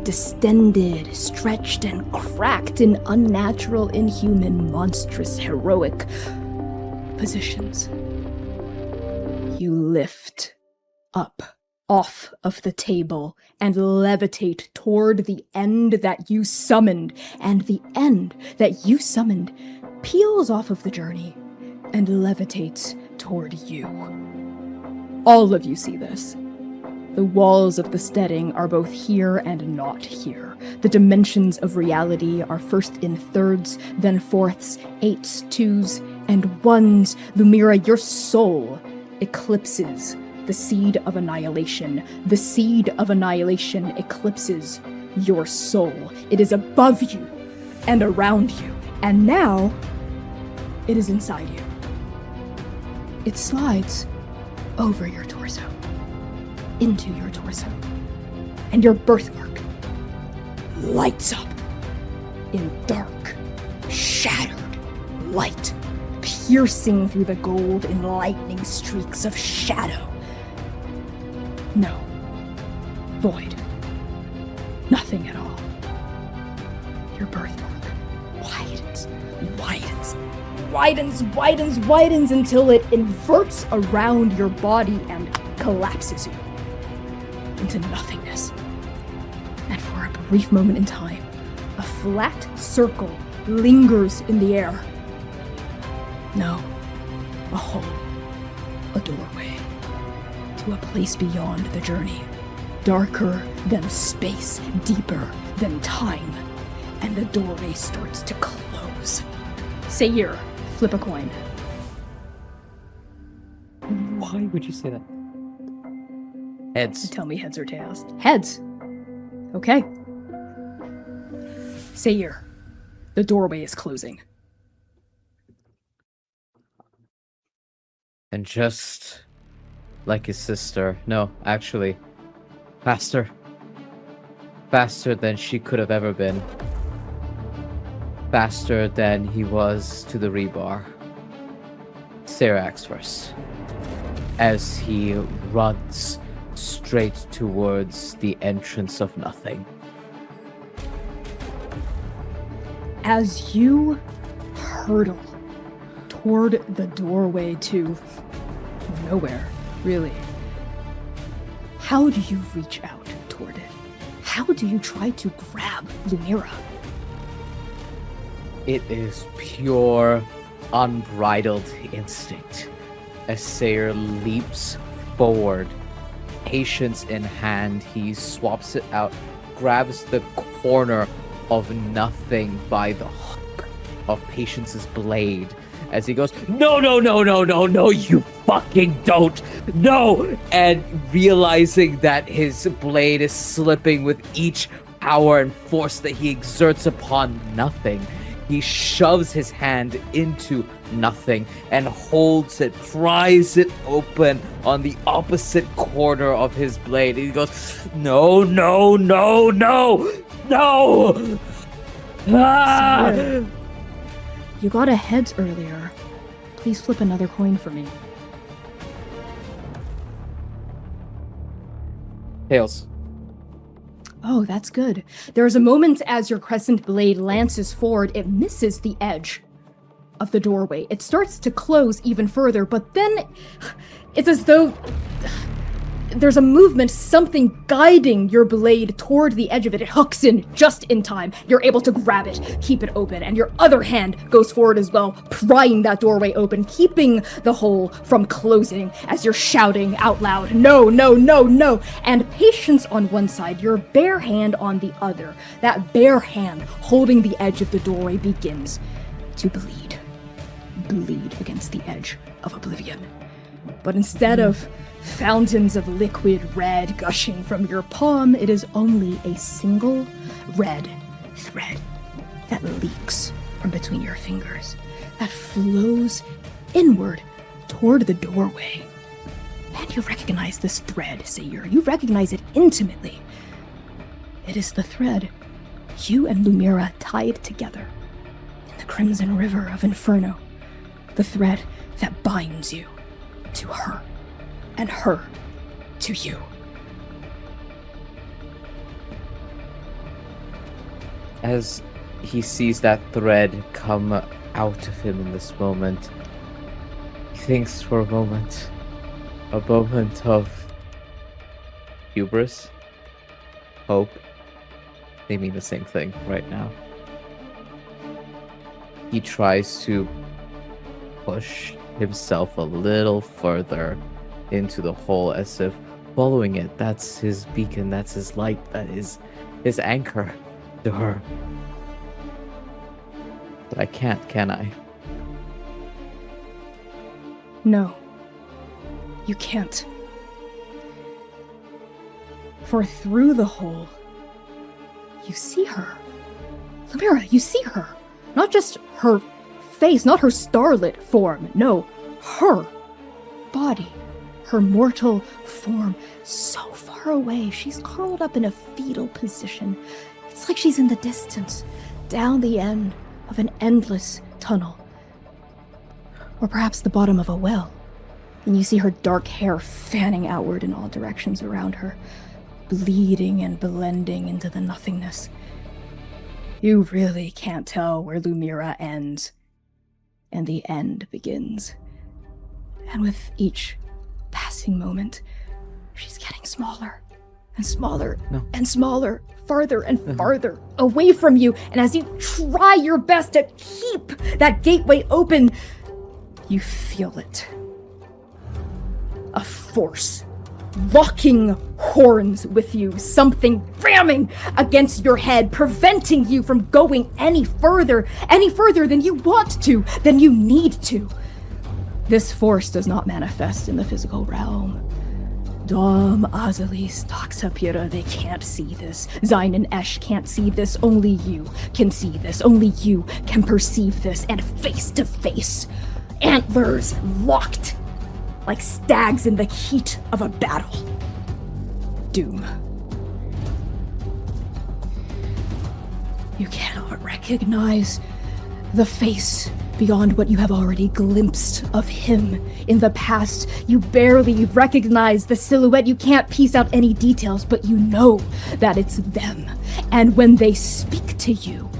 distended, stretched, and cracked in unnatural, inhuman, monstrous, heroic positions. You lift up off of the table and levitate toward the end that you summoned, and the end that you summoned peels off of the journey and levitates toward you. All of you see this. The walls of the steading are both here and not here. The dimensions of reality are first in thirds, then fourths, eights, twos, and ones. Lumièra, your soul eclipses the seed of annihilation. The seed of annihilation eclipses your soul. It is above you and around you, and now it is inside you. It slides over your torso, into your torso, and your birthmark lights up in dark, shattered light, piercing through the gold in lightning streaks of shadow. No. Void. Nothing at all. Your birthmark widens, widens, widens, widens, widens until it inverts around your body and collapses you into nothingness. And for a brief moment in time, a flat circle lingers in the air. No, a hole, a doorway to a place beyond the journey, darker than space, deeper than time, and the doorway starts to close. Seir, flip a coin. Why would you say that? Heads. Tell me heads or tails. Heads. Okay. Seir, the doorway is closing. And just like his sister, no, actually, faster than she could have ever been, faster than he was to the rebar. Seir acts first, as he runs straight towards the entrance of nothing. As you hurtle toward the doorway to nowhere, really, how do you reach out toward it? How do you try to grab Lumièra? It is pure, unbridled instinct. As Seir leaps forward, patience in hand, he swaps it out, grabs the corner of nothing by the hook of Patience's blade, as he goes, no, you fucking don't, no! And realizing that his blade is slipping with each power and force that he exerts upon nothing, he shoves his hand into nothing and holds it, pries it open on the opposite corner of his blade. He goes, no! Ah! You got a heads earlier. Please flip another coin for me. Tails. Oh, that's good. There is a moment as your crescent blade lances forward, it misses the edge of the doorway. It starts to close even further, but then it's as though there's a movement, something guiding your blade toward the edge of it. It hooks in just in time. You're able to grab it, keep it open, and your other hand goes forward as well, prying that doorway open, keeping the hole from closing as you're shouting out loud, no, no, no, no, and patience on one side, your bare hand on the other. That bare hand holding the edge of the doorway begins to bleed against the edge of oblivion. But instead of fountains of liquid red gushing from your palm, it is only a single red thread that leaks from between your fingers, that flows inward toward the doorway. And you recognize this thread, Seir. You recognize it intimately. It is the thread you and Lumièra tied together in the Crimson River of Inferno. The thread that binds you to her, and her to you. As he sees that thread come out of him in this moment, he thinks for a moment of hubris, hope. They mean the same thing right now. He tries to push himself a little further into the hole, as if following it, that's his beacon, that's his light, that is his anchor to her. But I can't, can I? No, you can't. For through the hole, you see her. Lumièra, you see her. Not just her face, not her starlit form. No, her body. Her mortal form, so far away, she's curled up in a fetal position. It's like she's in the distance, down the end of an endless tunnel. Or perhaps the bottom of a well. And you see her dark hair fanning outward in all directions around her, bleeding and blending into the nothingness. You really can't tell where Lumièra ends and the end begins. And with each passing moment, she's getting smaller and smaller and smaller, farther and farther away from you. And as you try your best to keep that gateway open, you feel it. A force locking horns with you, something ramming against your head, preventing you from going any further than you want to, than you need to. This force does not manifest in the physical realm. Dom, Azalis, Toxapira, they can't see this. Xainan and Esh can't see this. Only you can see this. Only you can perceive this. And face to face, antlers locked like stags in the heat of a battle. Doom. You cannot recognize the face beyond what you have already glimpsed of him in the past. You barely recognize the silhouette. You can't piece out any details, but you know that it's them. And when they speak to you,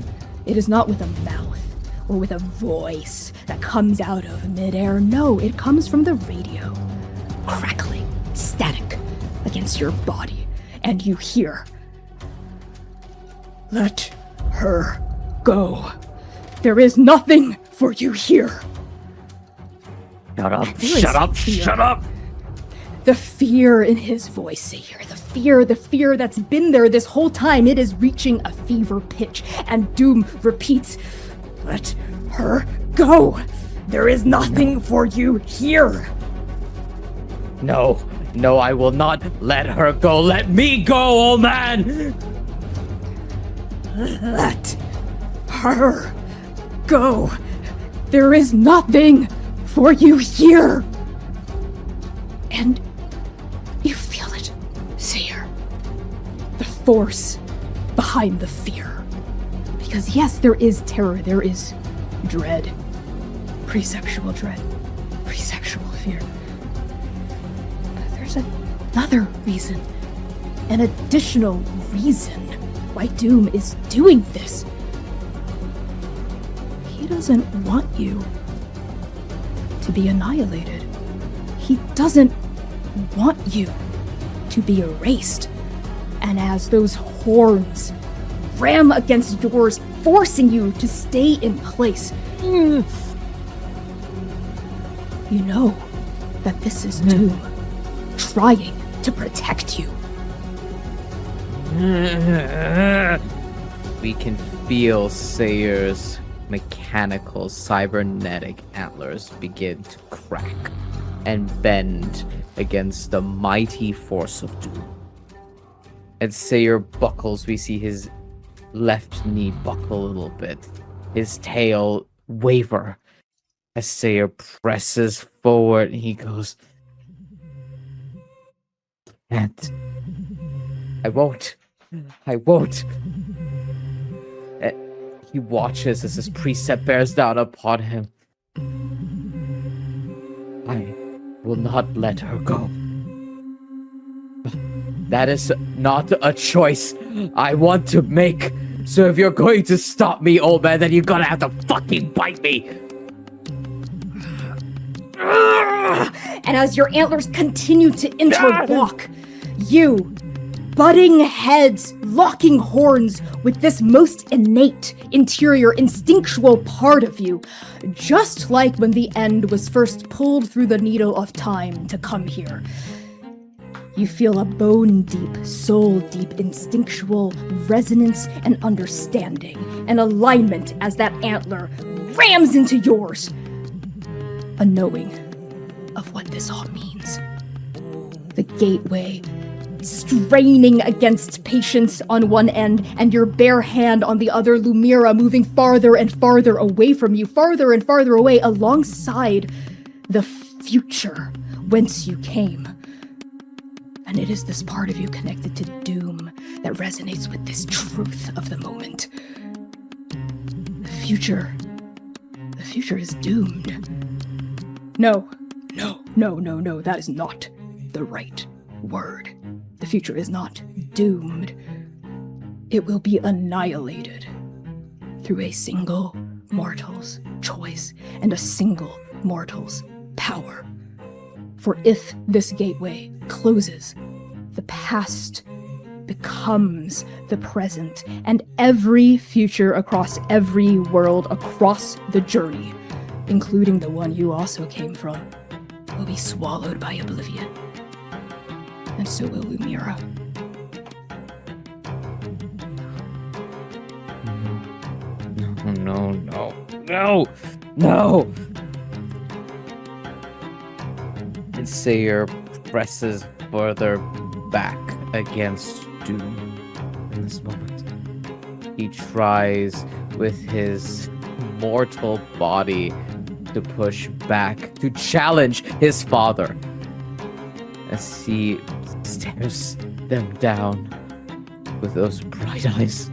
it is not with a mouth or with a voice that comes out of midair. No, it comes from the radio, crackling, static against your body. And you hear, "Let her go. There is nothing for you here." Shut up, shut up, shut up! The fear in his voice, Seir. The fear that's been there this whole time. It is reaching a fever pitch. And Doom repeats, "Let her go. There is nothing for you here." No, I will not let her go. Let me go, old man! Let her go. There is nothing for you here. And you feel it, Seir. The force behind the fear. Because yes, there is terror, there is dread. Preceptual dread. Preceptual fear. But there's another reason an additional reason why Doom is doing this. He doesn't want you to be annihilated. He doesn't want you to be erased. And as those horns ram against yours, forcing you to stay in place, you know that this is Doom trying to protect you. We can feel Seir's mechanical cybernetic antlers begin to crack and bend against the mighty force of Doom. As Seir buckles, we see his left knee buckle a little bit, his tail waver as Seir presses forward, and he goes, "Can't. I won't. He watches as his precept bears down upon him. I will not let her go. That is not a choice I want to make. So if you're going to stop me, old man, then you're gonna have to fucking bite me." And as your antlers continue to interlock, you, butting heads, locking horns with this most innate, interior, instinctual part of you, just like when the end was first pulled through the needle of time to come here. You feel a bone-deep, soul-deep, instinctual resonance and understanding and alignment as that antler rams into yours. A knowing of what this all means. The gateway straining against patience on one end, and your bare hand on the other, Lumièra moving farther and farther away from you, farther and farther away alongside the future whence you came. And it is this part of you connected to Doom that resonates with this truth of the moment. The future is doomed. No, that is not the right word. The future is not doomed. It will be annihilated through a single mortal's choice and a single mortal's power. For if this gateway closes, the past becomes the present, and every future across every world across the journey, including the one you also came from, will be swallowed by oblivion. And so will Lumièra. No. And Seir presses further back against Doom in this moment. He tries with his mortal body to push back, to challenge his father, as he stares them down with those bright eyes,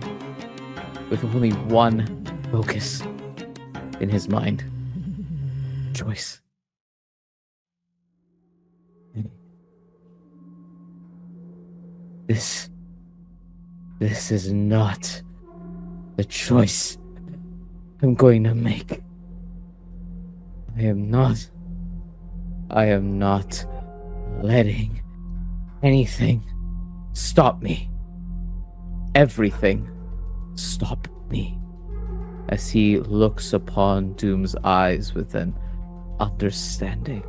with only one focus in his mind. Choice. This is not the choice I'm going to make. I am not letting anything stop me. Everything stop me. As he looks upon Doom's eyes with an understanding.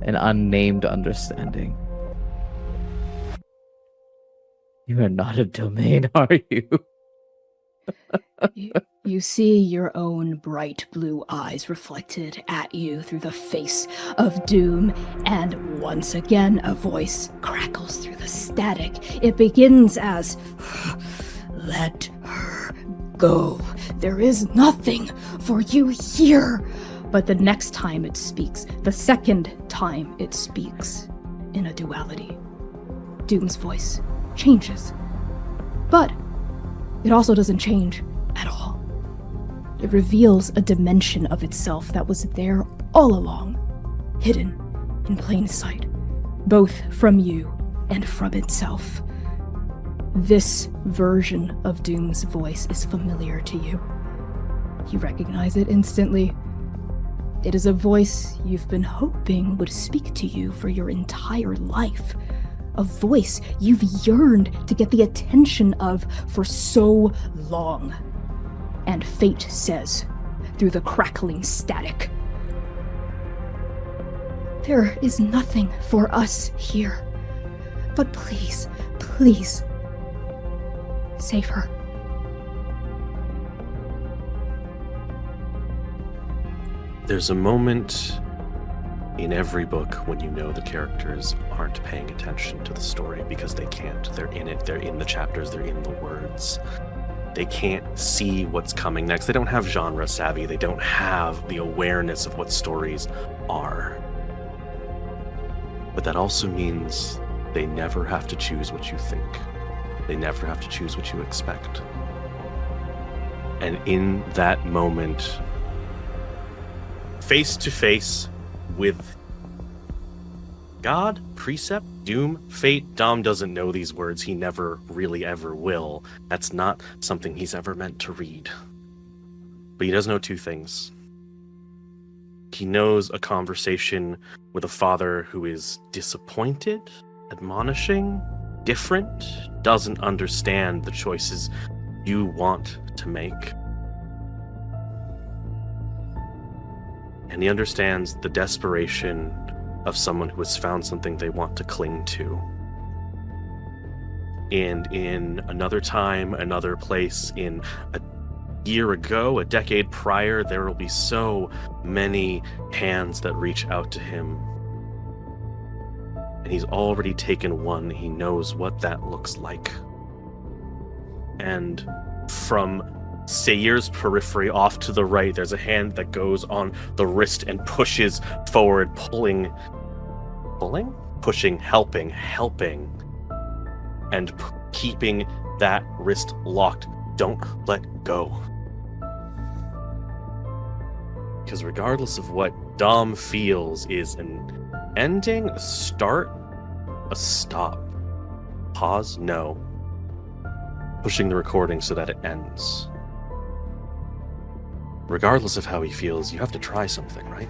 An unnamed understanding. You are not a domain, are you? You see your own bright blue eyes reflected at you through the face of Doom, and once again a voice crackles through the static. It begins as, "Let her go. There is nothing for you here." But the next time it speaks, the second time it speaks, in a duality, Doom's voice changes. But it also doesn't change at all. It reveals a dimension of itself that was there all along, hidden in plain sight, both from you and from itself. This version of Doom's voice is familiar to you. You recognize it instantly. It is a voice you've been hoping would speak to you for your entire life. A voice you've yearned to get the attention of for so long. And fate says, through the crackling static, "There is nothing for us here. But please, please, save her." There's a moment in every book when you know the characters aren't paying attention to the story because they can't. They're in it, they're in the chapters, they're in the words. They can't see what's coming next. They don't have genre savvy. They don't have the awareness of what stories are. But that also means they never have to choose what you think. They never have to choose what you expect. And in that moment, face to face with God, Precept, Doom, Fate. Dom doesn't know these words. He never really ever will. That's not something he's ever meant to read. But he does know two things. He knows a conversation with a father who is disappointed, admonishing, different, doesn't understand the choices you want to make. And he understands the desperation of someone who has found something they want to cling to. And in another time, another place, in a year ago, a decade prior, there will be so many hands that reach out to him. And he's already taken one. He knows what that looks like. And from Seir's periphery off to the right, there's a hand that goes on the wrist and pushes forward, pulling, pushing, helping, and keeping that wrist locked. Don't let go. Because regardless of what Dom feels is an ending, a start, a stop, pause, no. Pushing the recording so that it ends. Regardless of how he feels, you have to try something, right?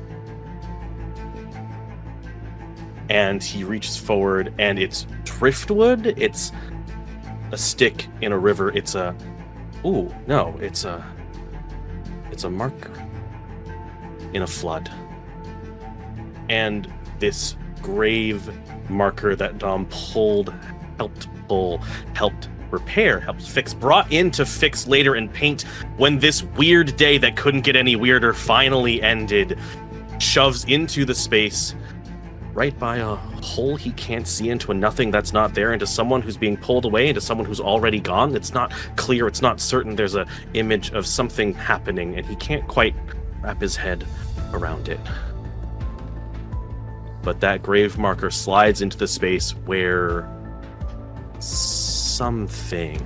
And he reaches forward, and it's driftwood. It's a stick in a river. It's a marker in a flood. And this grave marker that Dom helped repair, helped fix, brought in to fix later and paint when this weird day that couldn't get any weirder finally ended, shoves into the space right by a hole he can't see, into a nothing that's not there, into someone who's being pulled away, into someone who's already gone. It's not clear, it's not certain. There's a image of something happening and he can't quite wrap his head around it. But that grave marker slides into the space where something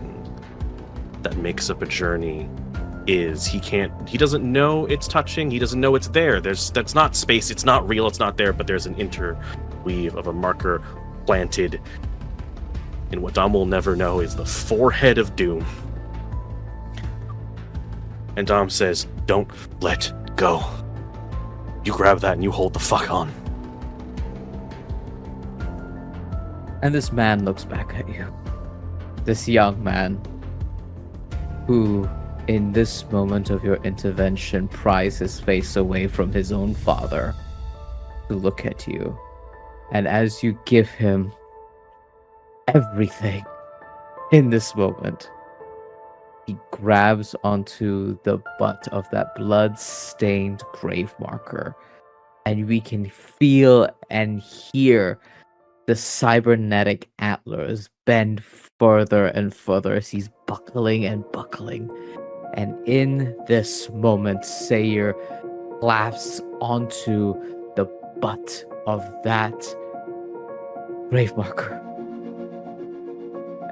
that makes up a journey is. He doesn't know it's touching, he doesn't know it's there. That's not space, it's not real, it's not there, but there's an interweave of a marker planted in what Dom will never know is the forehead of Doom. And Dom says, "Don't let go. You grab that and you hold the fuck on." And this man looks back at you. This young man who, in this moment of your intervention, pries his face away from his own father to look at you. And as you give him everything in this moment, he grabs onto the butt of that blood-stained grave marker. And we can feel and hear the cybernetic antlers bend further and further as he's buckling and buckling. And in this moment, Seir clasps onto the butt of that grave marker.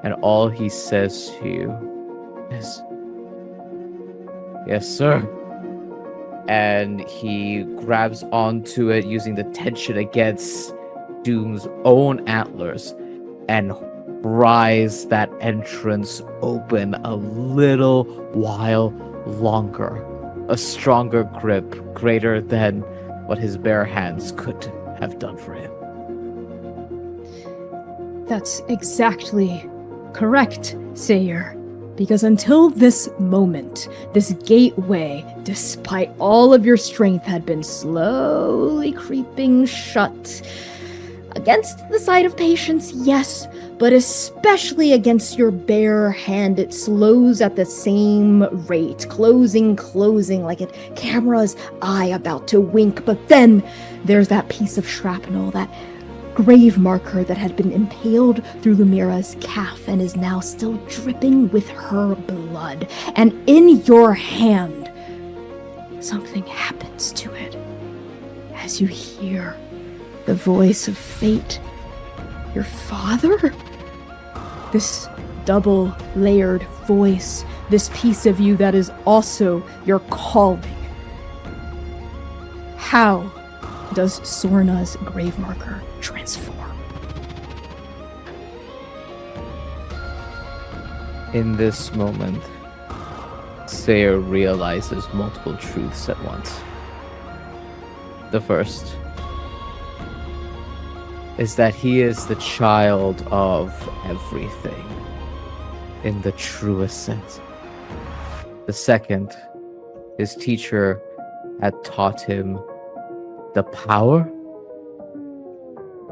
And all he says to you is, "Yes, sir." And he grabs onto it using the tension against Doom's own antlers and pries that entrance open a little while longer. A stronger grip, greater than what his bare hands could have done for him. That's exactly correct, Seir. Because until this moment, this gateway, despite all of your strength, had been slowly creeping shut. Against the side of patience, yes, but especially against your bare hand, it slows at the same rate, closing, like a camera's eye about to wink. But then there's that piece of shrapnel, that grave marker that had been impaled through Lumièra's calf and is now still dripping with her blood. And in your hand, something happens to it as you hear the voice of fate. Your father? This double-layered voice, this piece of you that is also your calling. How does Sorna's grave marker transform? In this moment, Seir realizes multiple truths at once. The first is that he is the child of everything, in the truest sense. The second, his teacher had taught him the power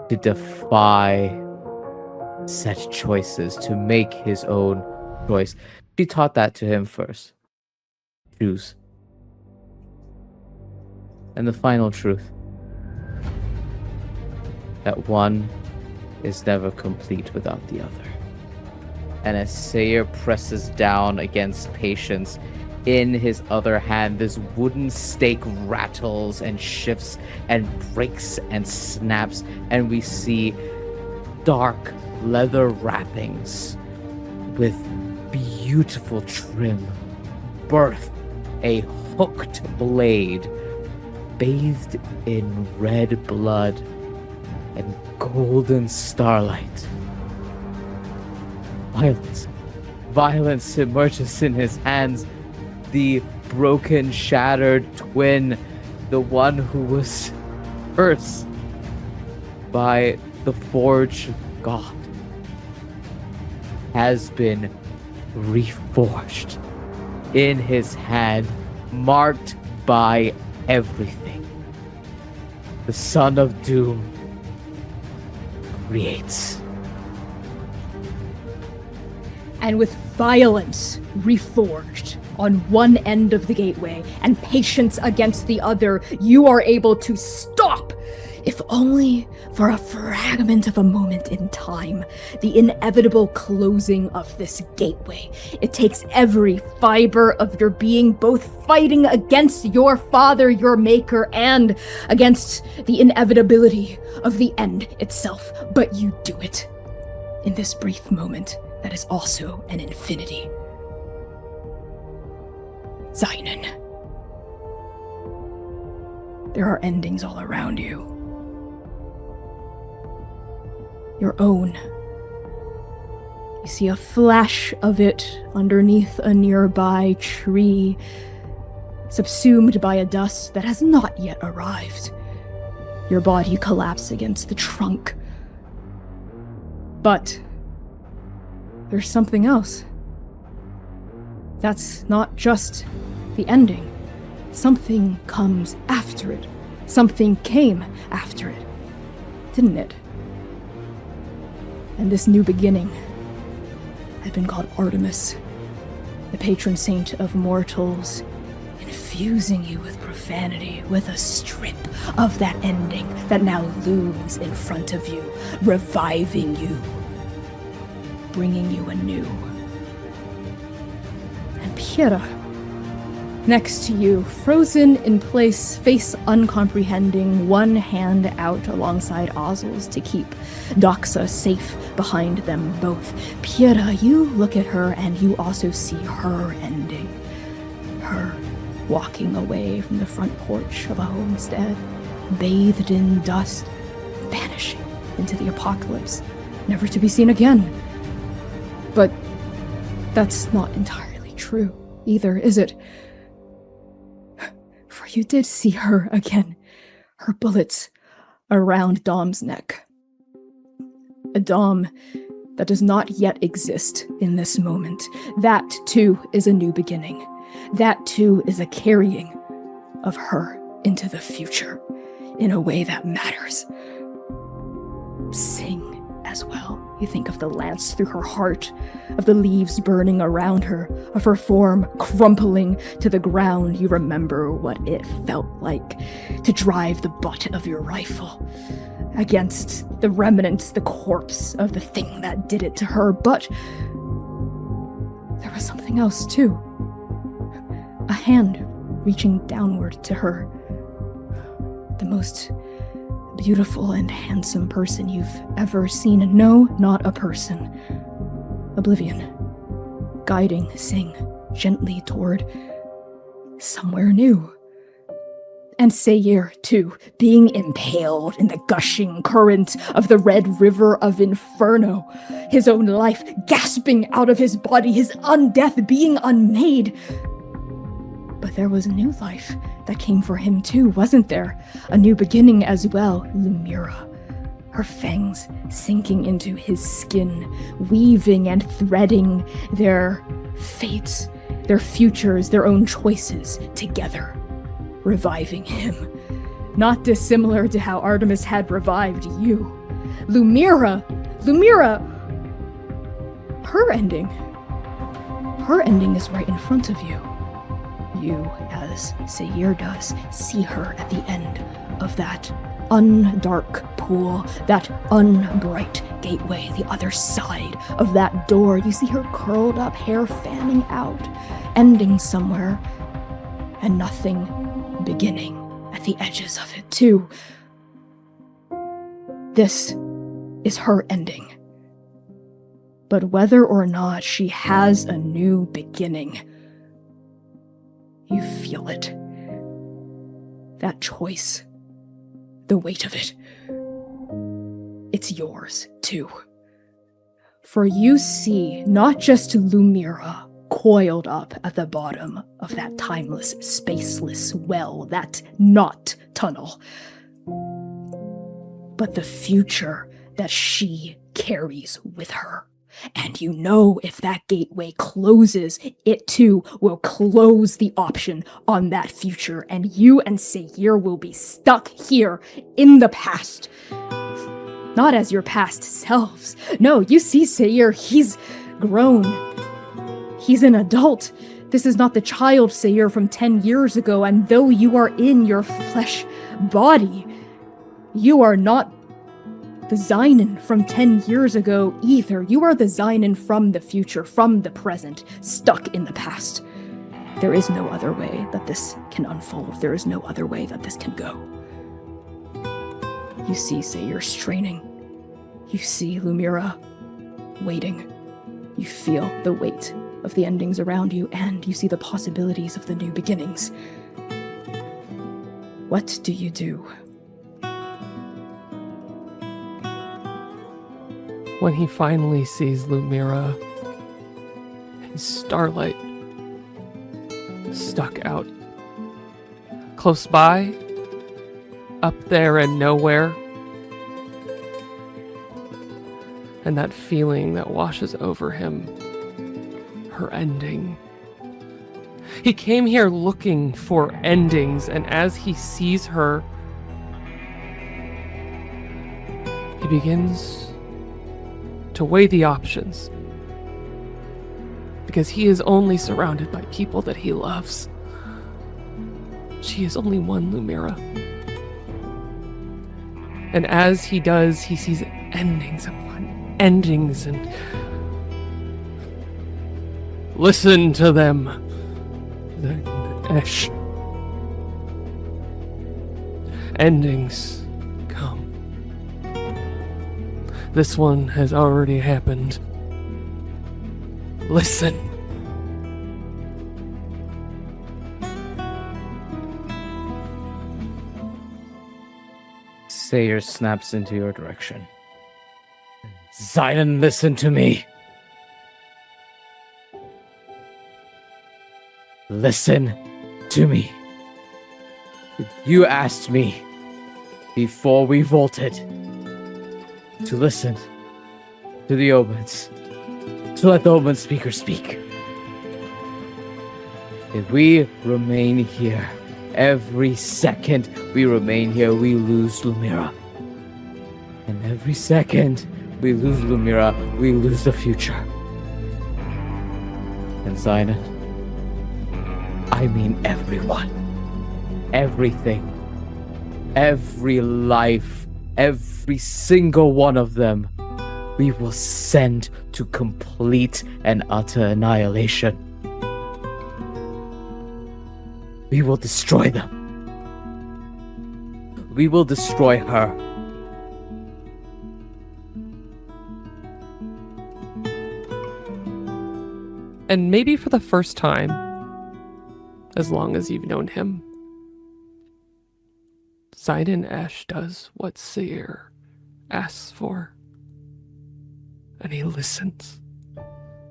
to defy set choices, to make his own choice. She taught that to him first. Choose. And the final truth, that one is never complete without the other. And as Seir presses down against patience, in his other hand, this wooden stake rattles and shifts and breaks and snaps, and we see dark leather wrappings with beautiful trim birth a hooked blade bathed in red blood and golden starlight. Violence emerges in his hands. The broken, shattered twin, the one who was cursed by the Forge God, has been reforged in his hand, marked by everything. The Son of Doom creates. And with violence reforged on one end of the gateway and patience against the other, you are able to stop, if only for a fragment of a moment in time, the inevitable closing of this gateway. It takes every fiber of your being, both fighting against your father, your maker, and against the inevitability of the end itself. But you do it in this brief moment that is also an infinity. Xainan. There are endings all around you. Your own. You see a flash of it underneath a nearby tree, subsumed by a dust that has not yet arrived. Your body collapses against the trunk. But there's something else. That's not just the ending. Something comes after it. Something came after it, didn't it? And this new beginning had been called Artemis, the patron saint of mortals, infusing you with profanity, with a strip of that ending that now looms in front of you, reviving you, bringing you anew. And Piera, next to you, frozen in place, face uncomprehending, one hand out alongside Ozzel's to keep Doxa safe behind them both. Piera, you look at her and you also see her ending. Her walking away from the front porch of a homestead, bathed in dust, vanishing into the apocalypse, never to be seen again. But that's not entirely true either, is it? For you did see her again, her bullets around Dom's neck. A Dom that does not yet exist in this moment. That, too, is a new beginning. That, too, is a carrying of her into the future in a way that matters. Sing as well. You think of the lance through her heart, of the leaves burning around her, of her form crumpling to the ground. You remember what it felt like to drive the butt of your rifle against the remnants, the corpse of the thing that did it to her. But there was something else, too. A hand reaching downward to her. The most beautiful and handsome person you've ever seen. No, not a person. Oblivion. Guiding Sing gently toward somewhere new. And Seir, too, being impaled in the gushing current of the red river of inferno. His own life gasping out of his body, his undeath being unmade. But there was a new life that came for him too, wasn't there? A new beginning as well. Lumièra. Her fangs sinking into his skin, weaving and threading their fates, their futures, their own choices together, reviving him. Not dissimilar to how Artemis had revived you. Lumièra! Her ending is right in front of you. You, as Seir does, see her at the end of that undark pool, that unbright gateway, the other side of that door. You see her curled up, hair fanning out, ending somewhere, and nothing beginning at the edges of it, too. This is her ending. But whether or not she has a new beginning, you feel it. That choice. The weight of it. It's yours, too. For you see not just Lumièra coiled up at the bottom of that timeless, spaceless well, that not tunnel, but the future that she carries with her. And you know if that gateway closes, it too will close the option on that future, and you and Seir will be stuck here in the past. Not as your past selves. No, you see Seir, he's grown. He's an adult. This is not the child Seir from 10 years ago, and though you are in your flesh body, you are not the Xainan from 10 years ago either. You are the Xainan from the future, from the present, stuck in the past. There is no other way that this can unfold. There is no other way that this can go. You see Seir straining. You see Lumièra waiting. You feel the weight of the endings around you, and you see the possibilities of the new beginnings. What do you do? When he finally sees Lumièra in starlight, stuck out, close by, up there and nowhere, and that feeling that washes over him, her ending. He came here looking for endings, and as he sees her, he begins to weigh the options, because he is only surrounded by people that he loves. She is only one Lumièra. And as he does, he sees endings upon endings, and listen to them. The Esh. Endings come. This one has already happened. Listen. Seir snaps into your direction. Xainan, listen to me. Listen to me. You asked me before we vaulted to listen to the omens, to let the omen speaker speak. If we remain here, every second we remain here, we lose Lumièra. And every second we lose Lumièra, we lose the future. And Xainan, I mean everyone. Everything. Every life. Every single one of them. We will send to complete and utter annihilation. We will destroy them. We will destroy her. And maybe for the first time, as long as you've known him, Xainan Esh does what Seir asks for. And he listens.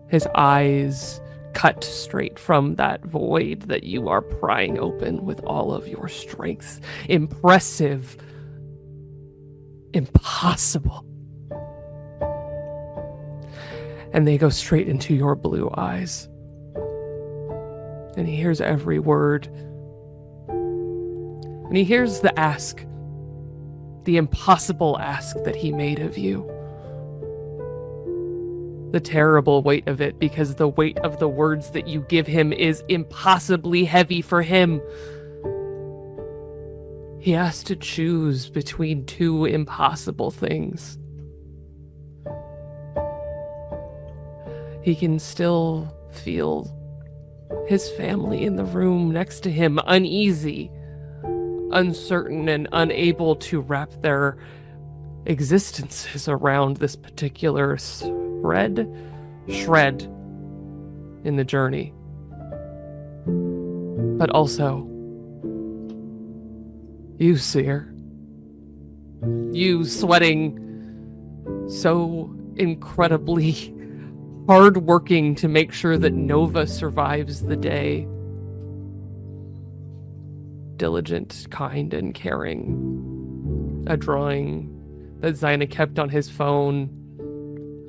His eyes cut straight from that void that you are prying open with all of your strength. Impressive. Impossible. And they go straight into your blue eyes. And he hears every word. And he hears the ask, the impossible ask that he made of you. The terrible weight of it, because the weight of the words that you give him is impossibly heavy for him. He has to choose between two impossible things. He can still feel his family in the room next to him, uneasy, uncertain, and unable to wrap their existences around this particular shred in the journey. But also, you, Seir. You sweating so incredibly hard-working to make sure that Nova survives the day. Diligent, kind, and caring. A drawing that Xainan kept on his phone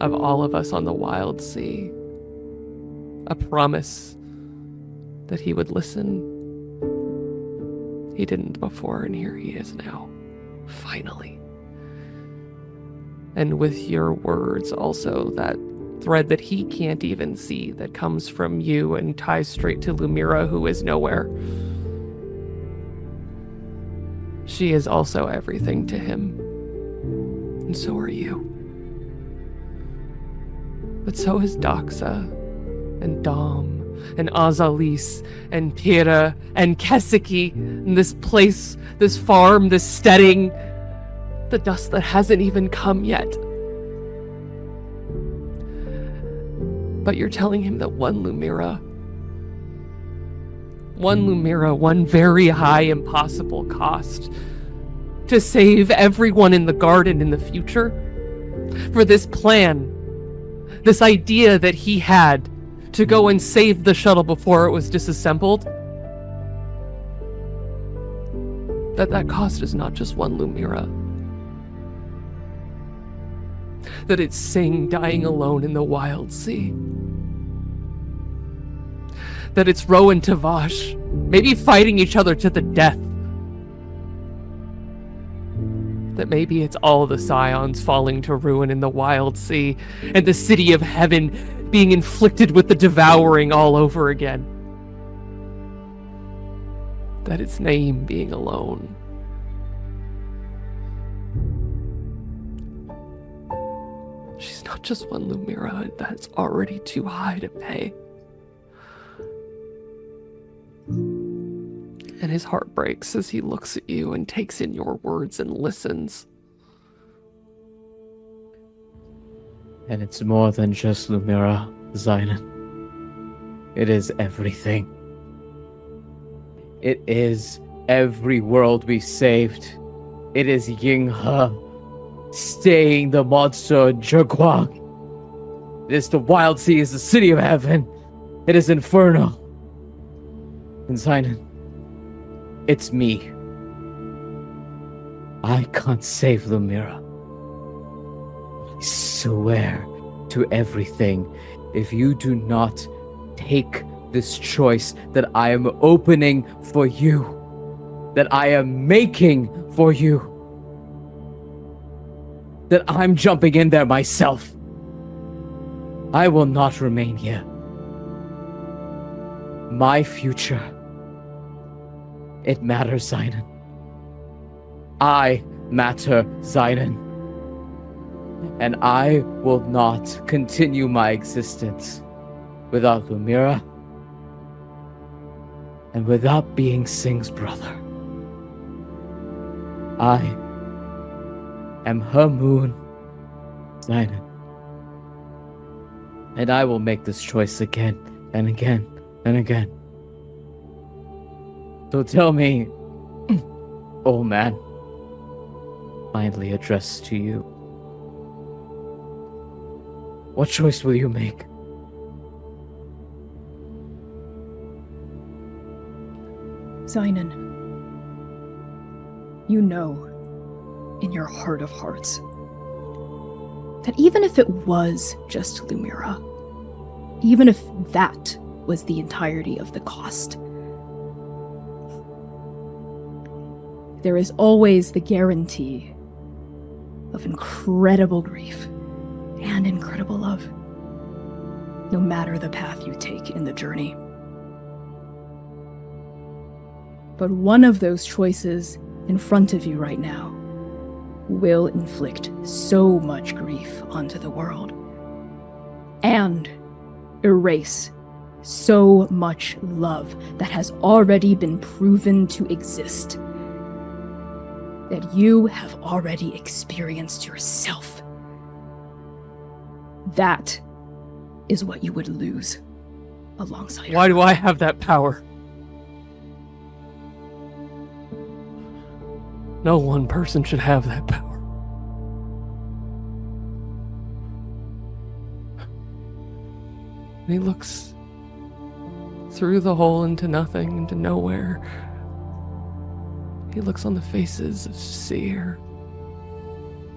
of all of us on the wild sea. A promise that he would listen. He didn't before, and here he is now. Finally. And with your words also, that thread that he can't even see that comes from you and ties straight to Lumièra, who is nowhere. She is also everything to him. And so are you. But so is Doxa, and Dom, and Azalis, and Pira, and Kesiki, and this place, this farm, this steading, the dust that hasn't even come yet. But you're telling him that one Lumièra, one very high impossible cost to save everyone in the garden in the future, for this plan, this idea that he had to go and save the shuttle before it was disassembled, that cost is not just one Lumièra. That it's Sing dying alone in the wild sea. That it's Ro and Tavash, maybe fighting each other to the death. That maybe it's all the Scions falling to ruin in the wild sea, and the city of heaven being inflicted with the devouring all over again. That it's Naeem being alone. She's not just one Lumièra, that's already too high to pay. And his heart breaks as he looks at you and takes in your words and listens. And it's more than just Lumièra, Xainan. It is everything. It is every world we saved. It is Yinghe. staying the monster in Jerguang. It is the wild sea, is the city of heaven. It is inferno. And Xainan, it's me. I can't save Lumièra. I swear to everything, if you do not take this choice that I am opening for you, that I am making for you, that I'm jumping in there myself, I will not remain here. My future, it matters, Xainan. I matter, Xainan. And I will not continue my existence without Lumièra and without being Sing's brother. I am her moon, Xainan. And I will make this choice again and again and again. So tell me, old man, finally addressed to you, what choice will you make? Xainan, you know, in your heart of hearts, that even if it was just Lumièra, even if that was the entirety of the cost, there is always the guarantee of incredible grief and incredible love, no matter the path you take in the journey. But one of those choices in front of you right now will inflict so much grief onto the world and erase so much love that has already been proven to exist, that you have already experienced yourself. That is what you would lose alongside her. Why do I have that power? No one person should have that power. And he looks through the hole into nothing, into nowhere. He looks on the faces of Seir,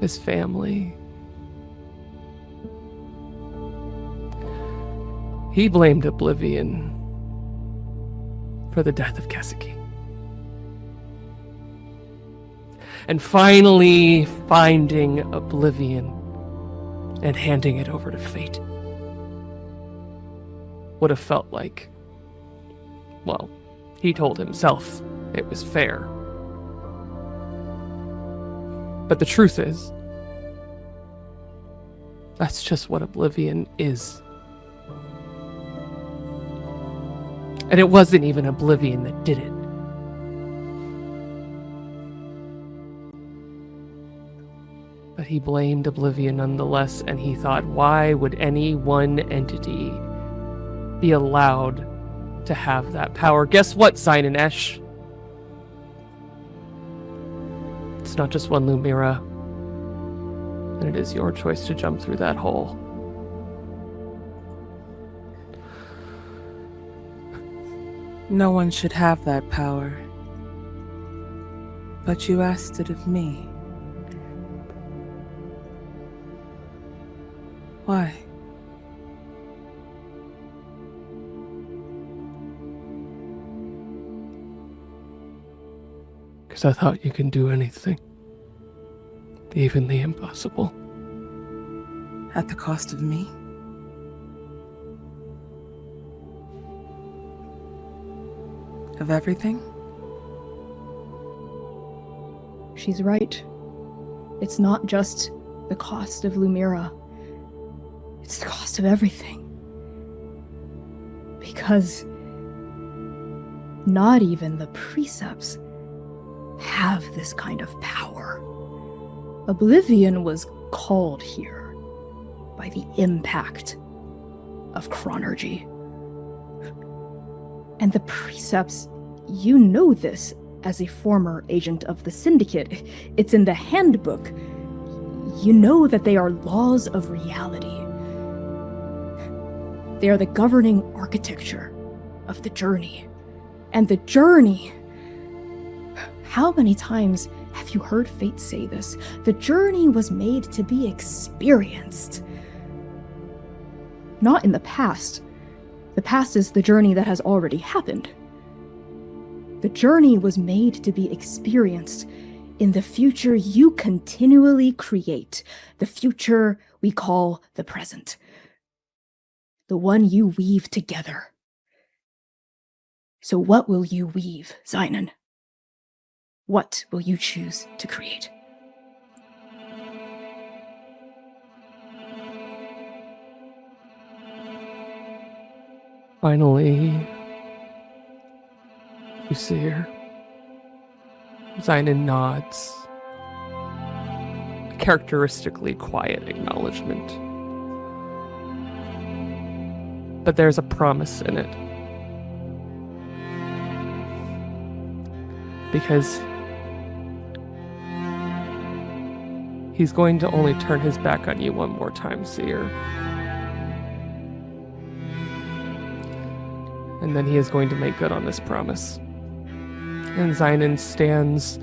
his family. He blamed Oblivion for the death of Kaseki. And finally finding Oblivion and handing it over to fate would have felt like, well, he told himself it was fair. But the truth is, that's just what Oblivion is. And it wasn't even Oblivion that did it. But he blamed Oblivion nonetheless, and he thought, why would any one entity be allowed to have that power? Guess what, Xainan Esh? It's not just one Lumièra, and it is your choice to jump through that hole. No one should have that power. But you asked it of me. Why? Because I thought you can do anything. Even the impossible. At the cost of me? Of everything? She's right. It's not just the cost of Lumièra. It's the cost of everything. Because not even the precepts have this kind of power. Oblivion was called here by the impact of chronergy. And the precepts, you know this as a former agent of the Syndicate. It's in the handbook. You know that they are laws of reality. They are the governing architecture of the journey. And the journey... How many times have you heard fate say this? The journey was made to be experienced. Not in the past. The past is the journey that has already happened. The journey was made to be experienced in the future you continually create. The future we call the present. The one you weave together. So what will you weave, Xainan? What will you choose to create? Finally, you see her. Xainan nods. A characteristically quiet acknowledgement. But there's a promise in it. Because he's going to only turn his back on you one more time, Seir. And then he is going to make good on this promise. And Xainan stands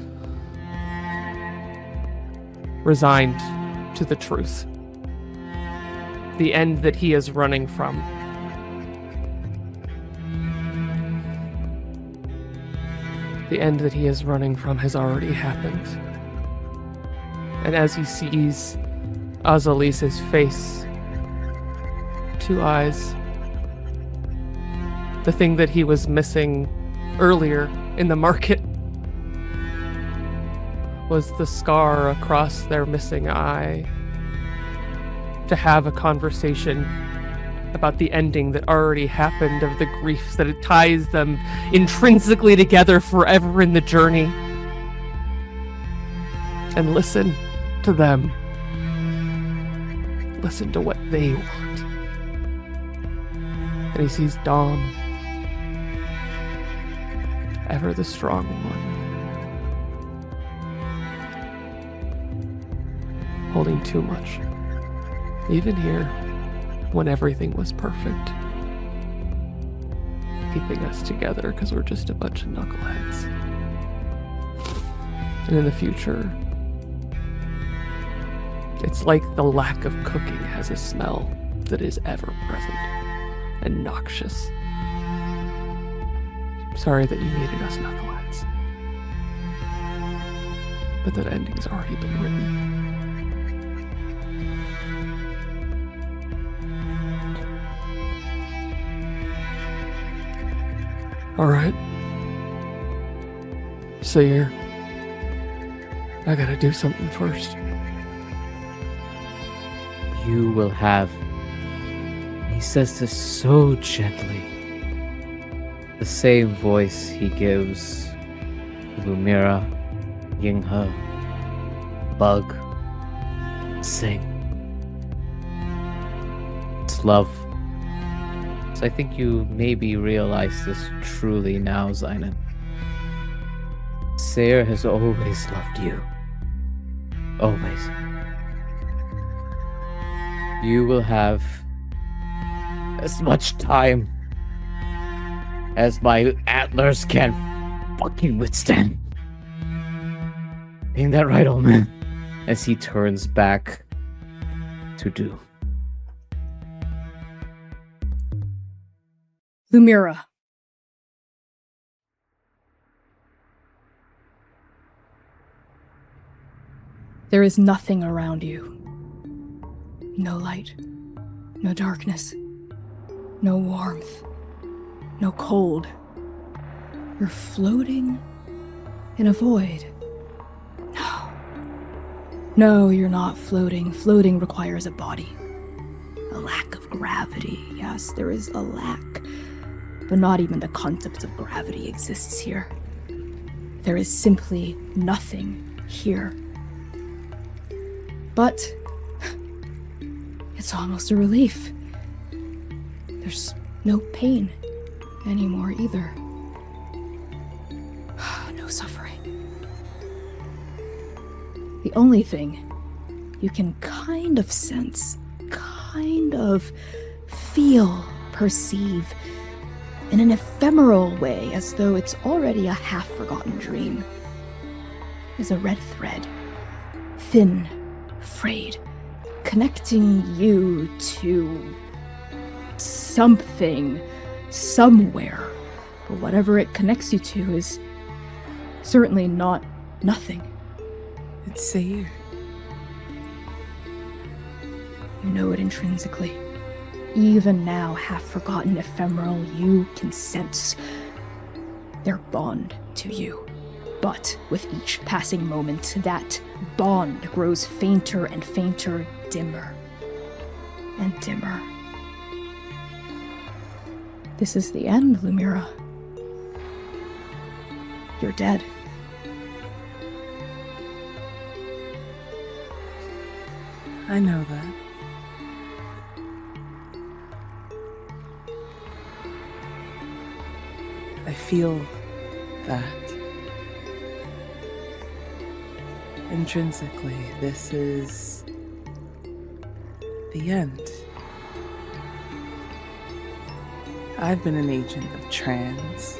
resigned to the truth. The end that he is running from. The end that he is running from has already happened. And as he sees Azalise's face, 2 eyes, the thing that he was missing earlier in the market was the scar across their missing eye. To have a conversation about the ending that already happened, of the grief that it ties them intrinsically together forever in the journey. And listen to them. Listen to what they want. And he sees Dom, ever the strong one, holding too much, even here, when everything was perfect, keeping us together because we're just a bunch of knuckleheads. And in the future, it's like the lack of cooking has a smell that is ever present and noxious. Sorry that you needed us knuckleheads. But that ending's already been written. Alright. Seir, I gotta do something first. You will have. He says this so gently. The same voice he gives Lumièra, Yinghe, Bug, Sing. It's love. So I think you maybe realize this truly now, Xainan. Seir has always loved you. Always. You will have as much time as my antlers can fucking withstand. Ain't that right, old man? As he turns back to do. Lumièra. There is nothing around you. No light, no darkness, no warmth, no cold. You're floating in a void. No, you're not floating. Floating requires a body. A lack of gravity. Yes, there is a lack. But not even the concept of gravity exists here. There is simply nothing here. But it's almost a relief. There's no pain anymore either. No suffering. The only thing you can kind of sense, kind of feel, perceive, in an ephemeral way, as though it's already a half-forgotten dream, is a red thread, thin, frayed, connecting you to something, somewhere. But whatever it connects you to is certainly not nothing. It's Seir. You know it intrinsically. Even now, half-forgotten, ephemeral, you can sense their bond to you. But with each passing moment, that bond grows fainter and fainter, dimmer and dimmer. This is the end, Lumièra. You're dead. I know that. I feel that. Intrinsically, this is the end. I've been an agent of trans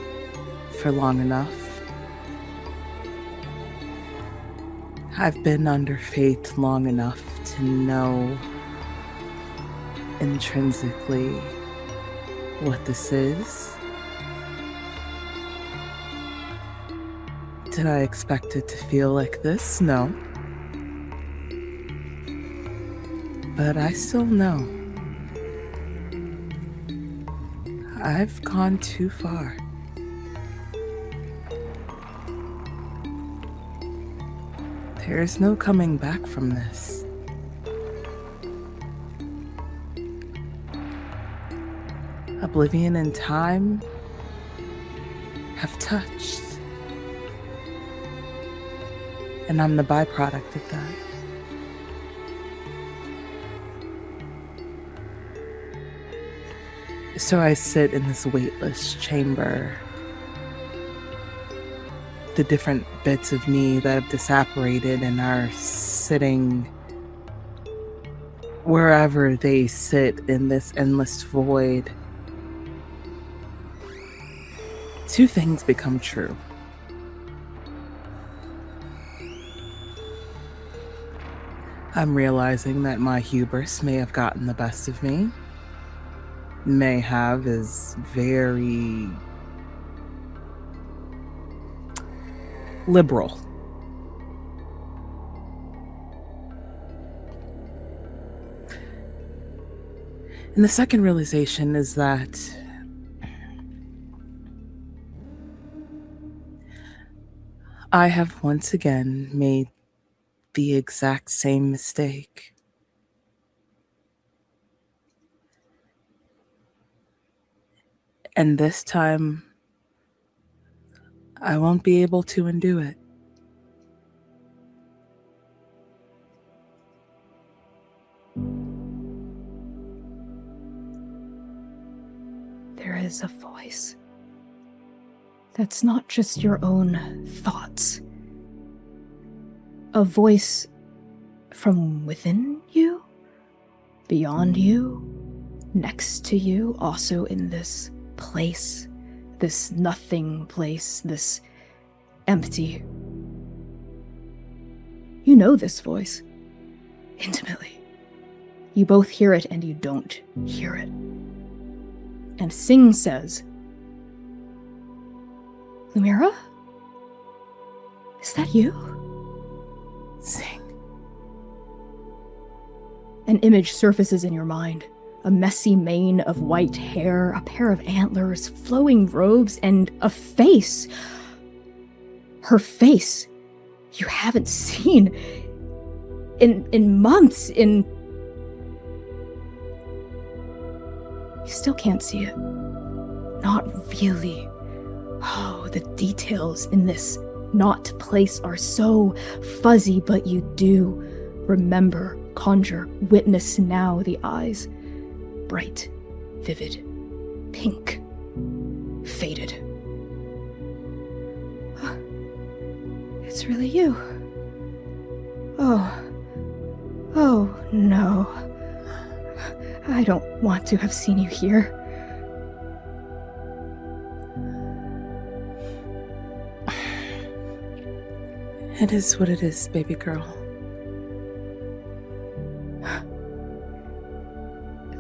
for long enough. I've been under fate long enough to know intrinsically what this is. Did I expect it to feel like this? No. But I still know. I've gone too far. There's no coming back from this. Oblivion and time have touched. And I'm the byproduct of that. So I sit in this weightless chamber. The different bits of me that have disapparated and are sitting wherever they sit in this endless void. Two things become true. I'm realizing that my hubris may have gotten the best of me. May have is very liberal. And the second realization is that I have once again made the exact same mistake. And this time, I won't be able to undo it. There is a voice. That's not just your own thoughts. A voice from within you, beyond you, next to you, also in this place, this nothing place, this empty. You know this voice, intimately. You both hear it and you don't hear it. And Sing says, Lumièra? Is that you? Sing. An image surfaces in your mind. A messy mane of white hair, a pair of antlers, flowing robes, and a face. Her face. You haven't seen in months, You still can't see it. Not really. Oh, the details in this not place are so fuzzy, but you do remember, conjure, witness now the eyes. Bright, vivid, pink, faded. It's really you. Oh, Oh, no. I don't want to have seen you here. It is what it is, baby girl.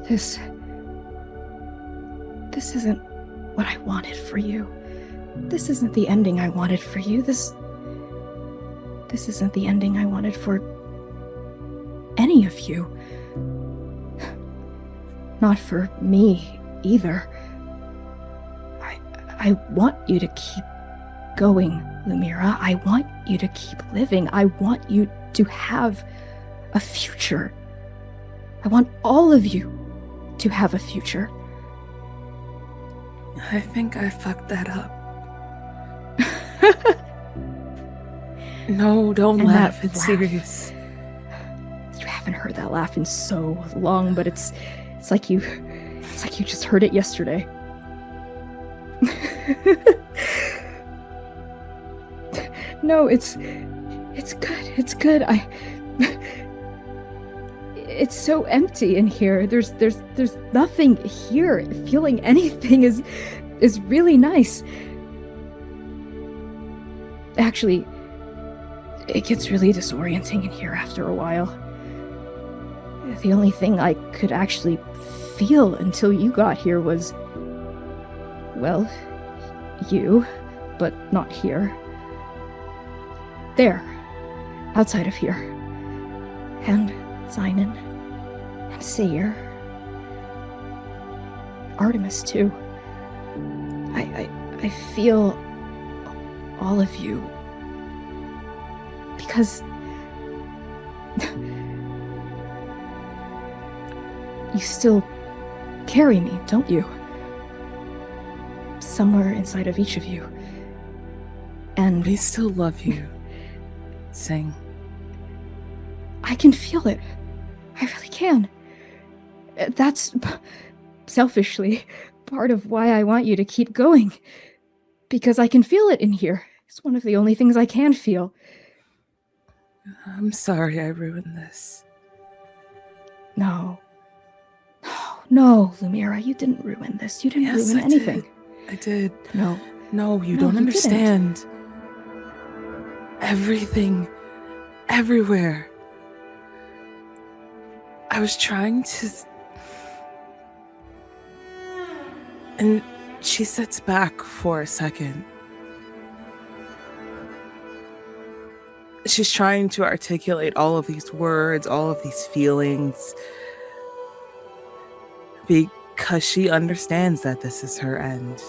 This isn't what I wanted for you. This isn't the ending I wanted for you. This isn't the ending I wanted for any of you. Not for me either. I want you to keep going, Lumièra. I want you to keep living. I want you to have a future. I want all of you to have a future. I think I fucked that up. No, don't And laugh. that It's laugh. serious. You haven't heard that laugh in so long, but it's like you just heard it yesterday. No, it's good. It's good. It's so empty in here. There's nothing here. Feeling anything is really nice. Actually, it gets really disorienting in here after a while. The only thing I could actually feel until you got here was, well, you, but not here. There, outside of here. And Xainan, and Seir. Artemis, too. I feel all of you. Because you still carry me, don't you? Somewhere inside of each of you. And We still love you. Sing. I can feel it. I really can. That's selfishly part of why I want you to keep going. Because I can feel it in here. It's one of the only things I can feel. I'm sorry I ruined this. No, Lumièra, you didn't ruin this. You didn't Yes, ruin I anything. I did. No. No, you No, don't you understand. Everything, everywhere. I was trying to... And she sits back for a second. She's trying to articulate all of these words, all of these feelings, because she understands that this is her end.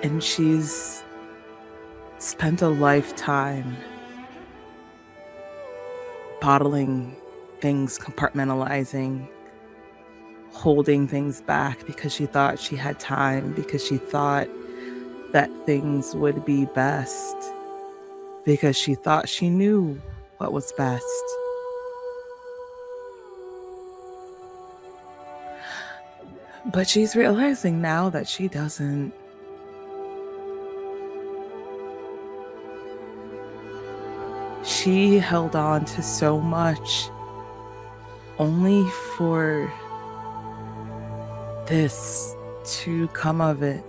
And she's spent a lifetime bottling things, compartmentalizing, holding things back because she thought she had time, because she thought that things would be best, because she thought she knew what was best. But she's realizing now that she doesn't. She held on to so much only for this to come of it.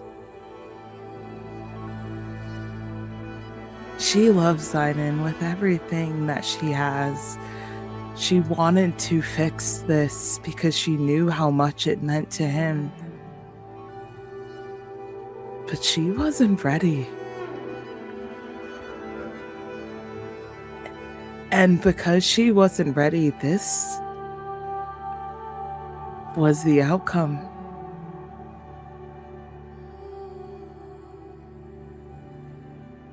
She loves Xainan with everything that she has. She wanted to fix this because she knew how much it meant to him. But she wasn't ready. And because she wasn't ready, this was the outcome.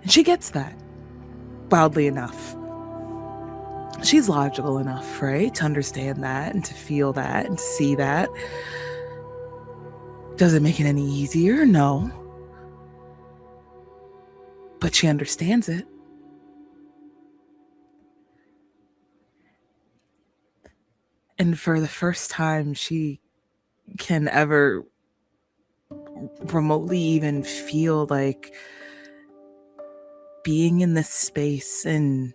And she gets that, wildly enough. She's logical enough, right, to understand that and to feel that and to see that. Does it make it any easier? No. But she understands it. And for the first time, she can ever remotely even feel like being in this space and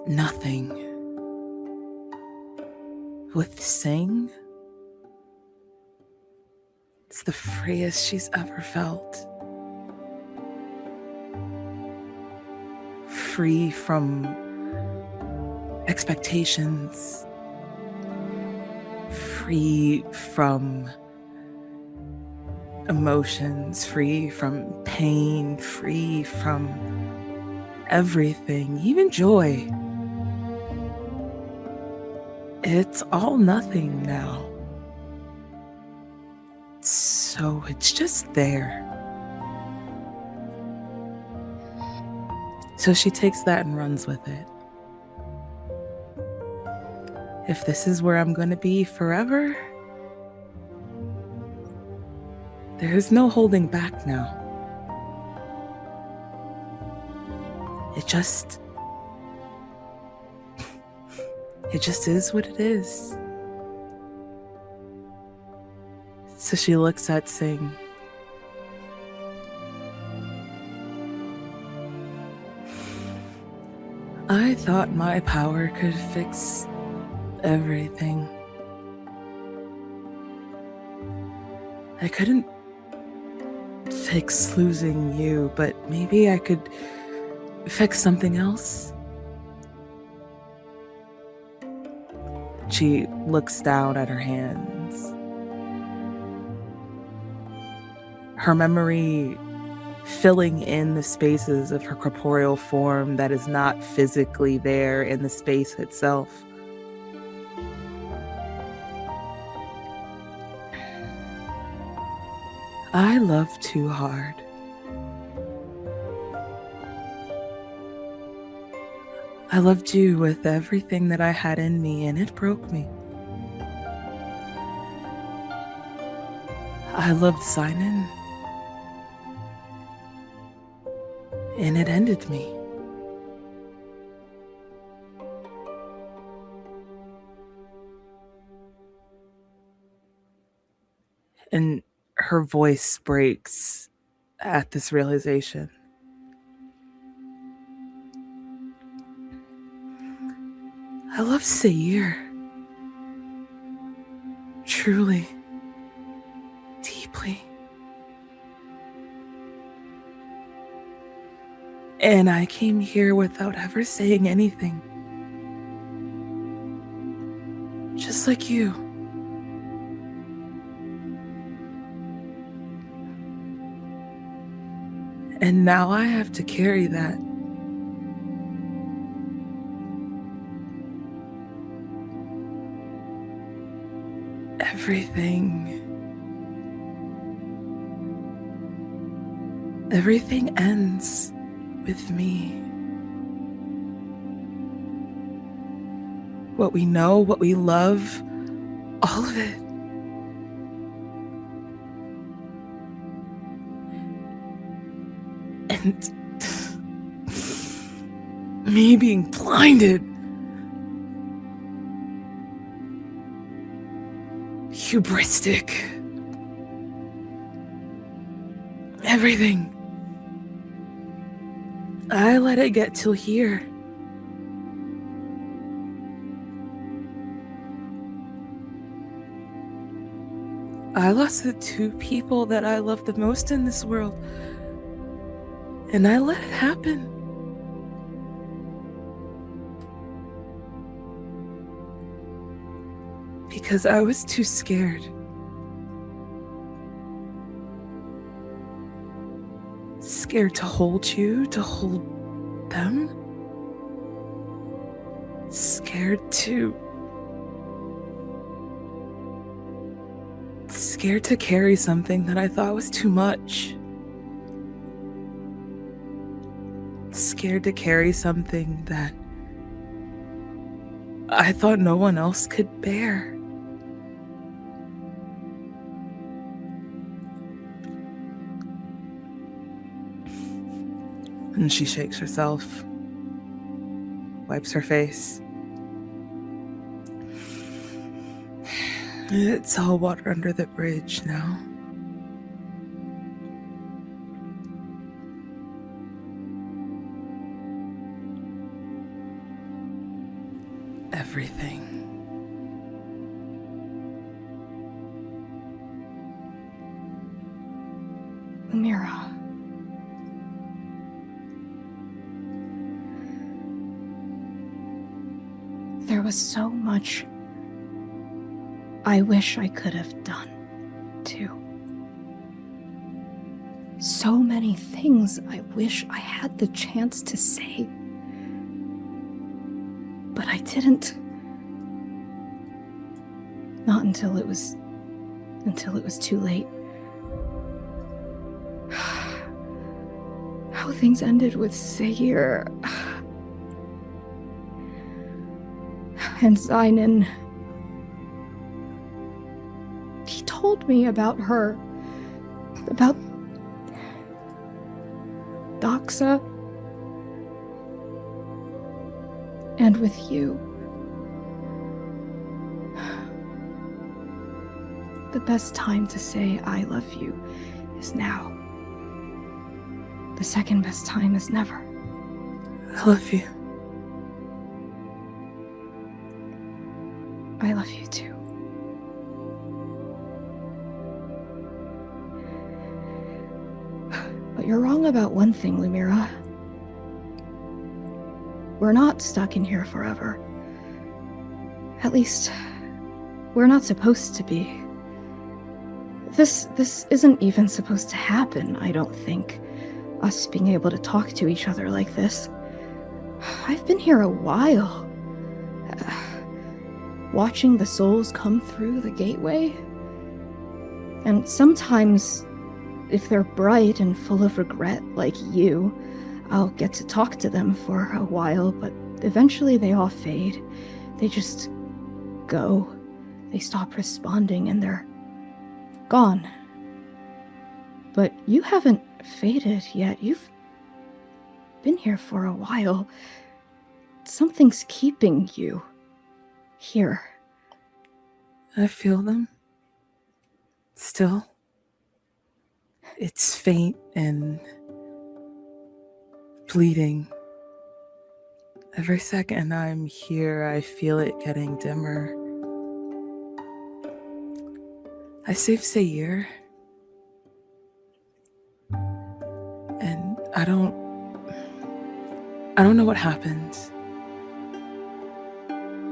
nothing with Sing. It's the freest she's ever felt. Free from expectations. Free from emotions. Free from pain. Free from everything, even joy. It's all nothing now. So it's just there. So she takes that and runs with it. If this is where I'm going to be forever, there's no holding back now. It just is what it is. So she looks at Sing. I thought my power could fix everything. I couldn't fix losing you, but maybe I could fix something else. She looks down at her hands. Her memory filling in the spaces of her corporeal form that is not physically there in the space itself. I love too hard. I loved you with everything that I had in me, and it broke me. I loved Xainan, and it ended me. And her voice breaks at this realization. I love Seir. Truly. Deeply. And I came here without ever saying anything. Just like you. And now I have to carry that. Everything ends with me. What we know, what we love, all of it. And me being blinded. Hubristic. Everything. I let it get till here. I lost the two people that I love the most in this world. And I let it happen. Because I was too scared. Scared to hold you, to hold them. Scared to carry something that I thought was too much. Scared to carry something that I thought no one else could bear. And she shakes herself, wipes her face. It's all water under the bridge now. everything. Lumièra. There was so much I wish I could have done, too. So many things I wish I had the chance to say. But I didn't. Not until it was too late. How things ended with Seir and Xainan. He told me about her, about Doxa, and with you. The best time to say I love you is now. The second best time is never. I love you. I love you too. But you're wrong about one thing, Lumièra. We're not stuck in here forever. At least, we're not supposed to be. This isn't even supposed to happen, I don't think. Us being able to talk to each other like this. I've been here a while. Watching the souls come through the gateway. And sometimes, if they're bright and full of regret like you, I'll get to talk to them for a while, but eventually they all fade. They just go. They stop responding and they're gone. But you haven't faded yet. You've been here for a while. Something's keeping you here. I feel them. Still. It's faint and fleeting. Every second I'm here, I feel it getting dimmer. I saved Seir. And I don't know what happened.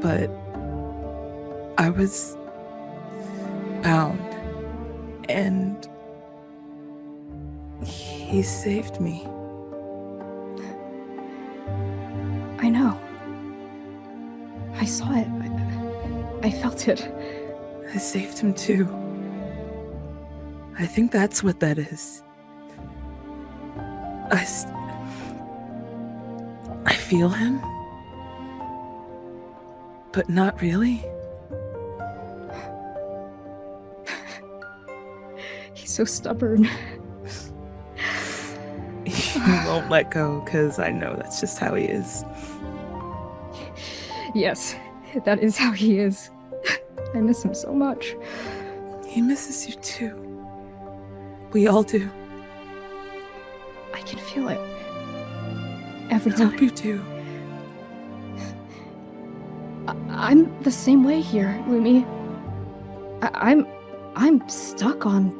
But I was bound. And he saved me. I know. I saw it. I felt it. I saved him too. I think that's what that is. I feel him, but not really. He's so stubborn. He won't let go, because I know that's just how he is. Yes, that is how he is. I miss him so much. He misses you too. We all do. I can feel it. Every I time. hope you do. I'm the same way here, Lumi. I'm stuck on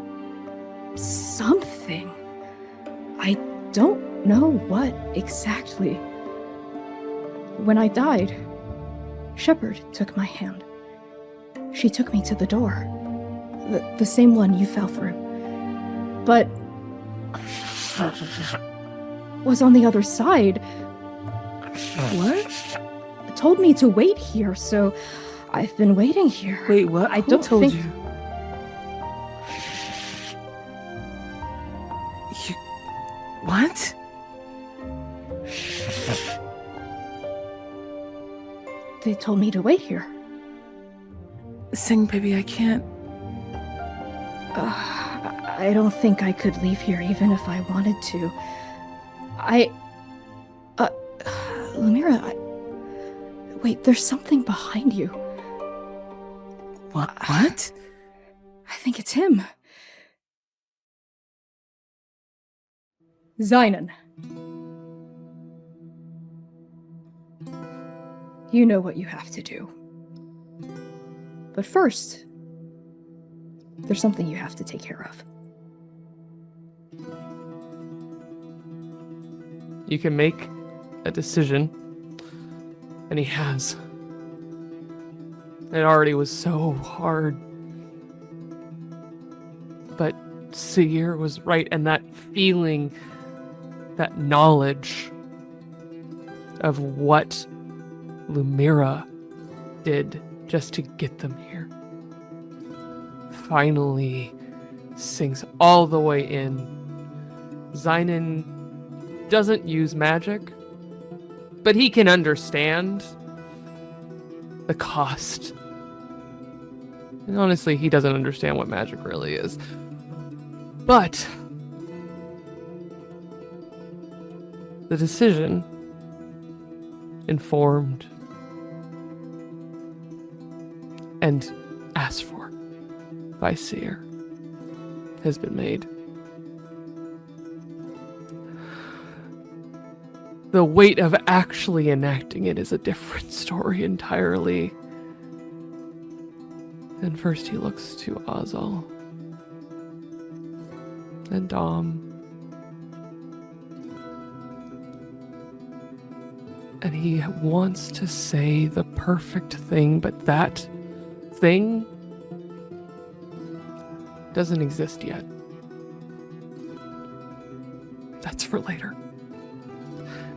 something. I don't know what exactly. When I died, Shepard took my hand. She took me to the door. The same one you fell through. But was on the other side. What? Told me to wait here, so I've been waiting here. Wait, what? I Who don't told think... you? What? They told me to wait here. Sing, baby, I can't. I don't think I could leave here even if I wanted to. Lumièra, wait, there's something behind you. What? I think it's him. Xainan. You know what you have to do. But first, there's something you have to take care of. You can make a decision, and he has. It already was so hard. But Seir was right, and that feeling, that knowledge of what Lumièra did just to get them here finally sinks all the way in. Xainan doesn't use magic, but he can understand the cost. And honestly, he doesn't understand what magic really is. But the decision, informed and asked for by Seir, has been made. The weight of actually enacting it is a different story entirely. And first he looks to Azal and Dom. And he wants to say the perfect thing, but that thing doesn't exist yet. That's for later.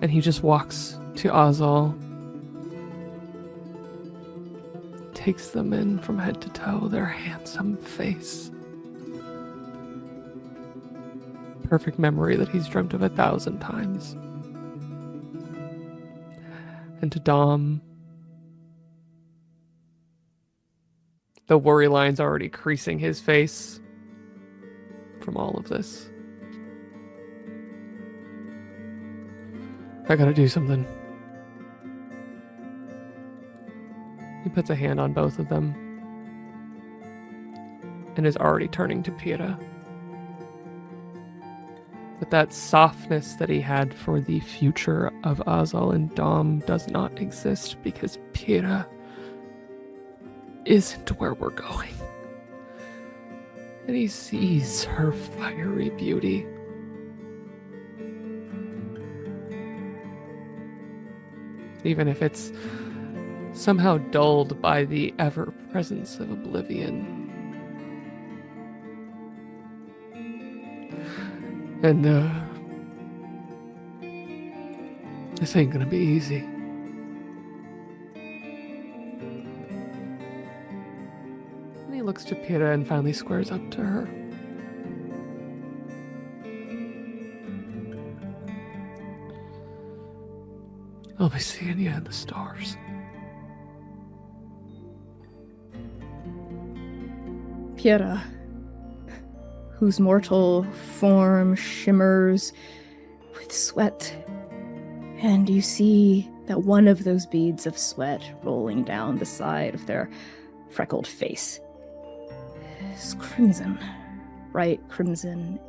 And he just walks to Azal, takes them in from head to toe, their handsome face. Perfect memory that he's dreamt of 1,000 times. And to Dom, the worry line's already creasing his face from all of this. I gotta do something. He puts a hand on both of them and is already turning to Pyrrha. But that softness that he had for the future of Azal and Dom does not exist because Pyrrha isn't where we're going. And he sees her fiery beauty. Even if it's somehow dulled by the ever-presence of oblivion. And, this ain't gonna be easy. And he looks to Pyrrha and finally squares up to her. I'll be seeing you in the stars. Pyrrha, whose mortal form shimmers with sweat, and you see that one of those beads of sweat rolling down the side of their freckled face is crimson, bright crimson,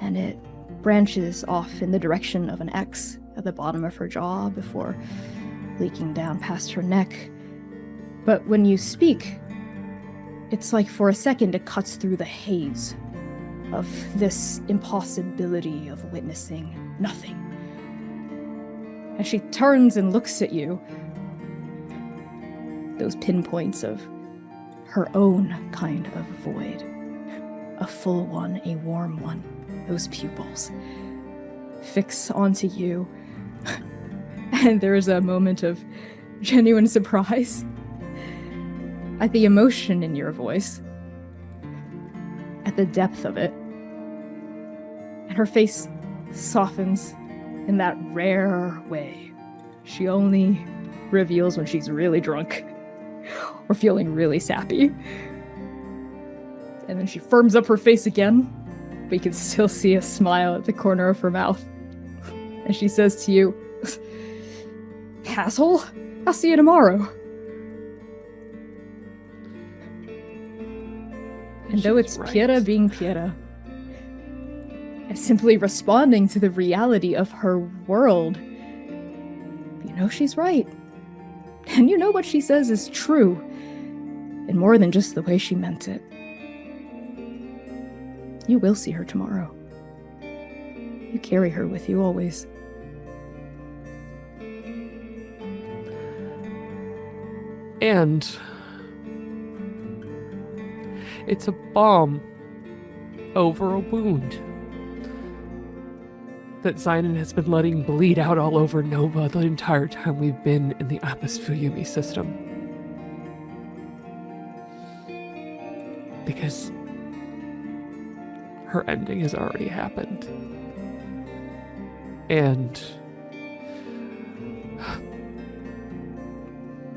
and it branches off in the direction of an X at the bottom of her jaw before leaking down past her neck. But when you speak, it's like for a second it cuts through the haze of this impossibility of witnessing nothing. And she turns and looks at you. Those pinpoints of her own kind of void. A full one, a warm one. Those pupils fix onto you. And there is a moment of genuine surprise at the emotion in your voice, at the depth of it. And her face softens in that rare way she only reveals when she's really drunk or feeling really sappy. And then she firms up her face again, but you can still see a smile at the corner of her mouth. And she says to you, "Asshole, I'll see you tomorrow." And though it's right. Pyrrha being Pyrrha, and simply responding to the reality of her world, you know she's right. And you know what she says is true, and more than just the way she meant it. You will see her tomorrow. You carry her with you always. And it's a balm over a wound that Xainan has been letting bleed out all over Nova the entire time we've been in the Apis Fuyumi system. Because her ending has already happened. And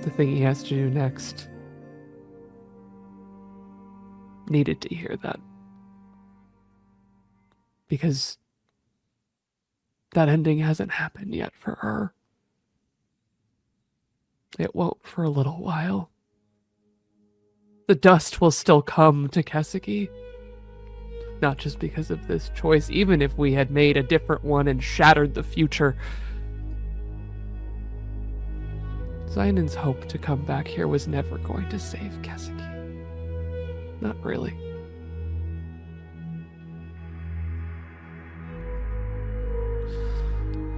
the thing he has to do next needed to hear that. Because that ending hasn't happened yet for her. It won't for a little while. The dust will still come to Keseki. Not just because of this choice, even if we had made a different one and shattered the future. Xainan's hope to come back here was never going to save Keseki. Not really.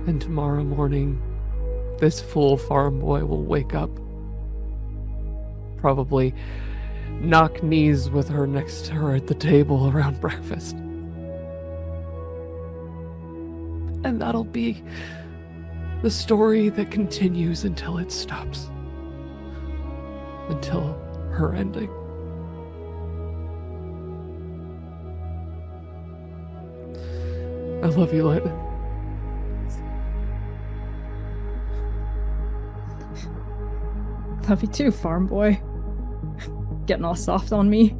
And tomorrow morning, this fool farm boy will wake up. Probably knock knees with her next to her at the table around breakfast. And that'll be the story that continues until it stops. Until her ending. I love you, Lightning. Love you too, farm boy. Getting all soft on me.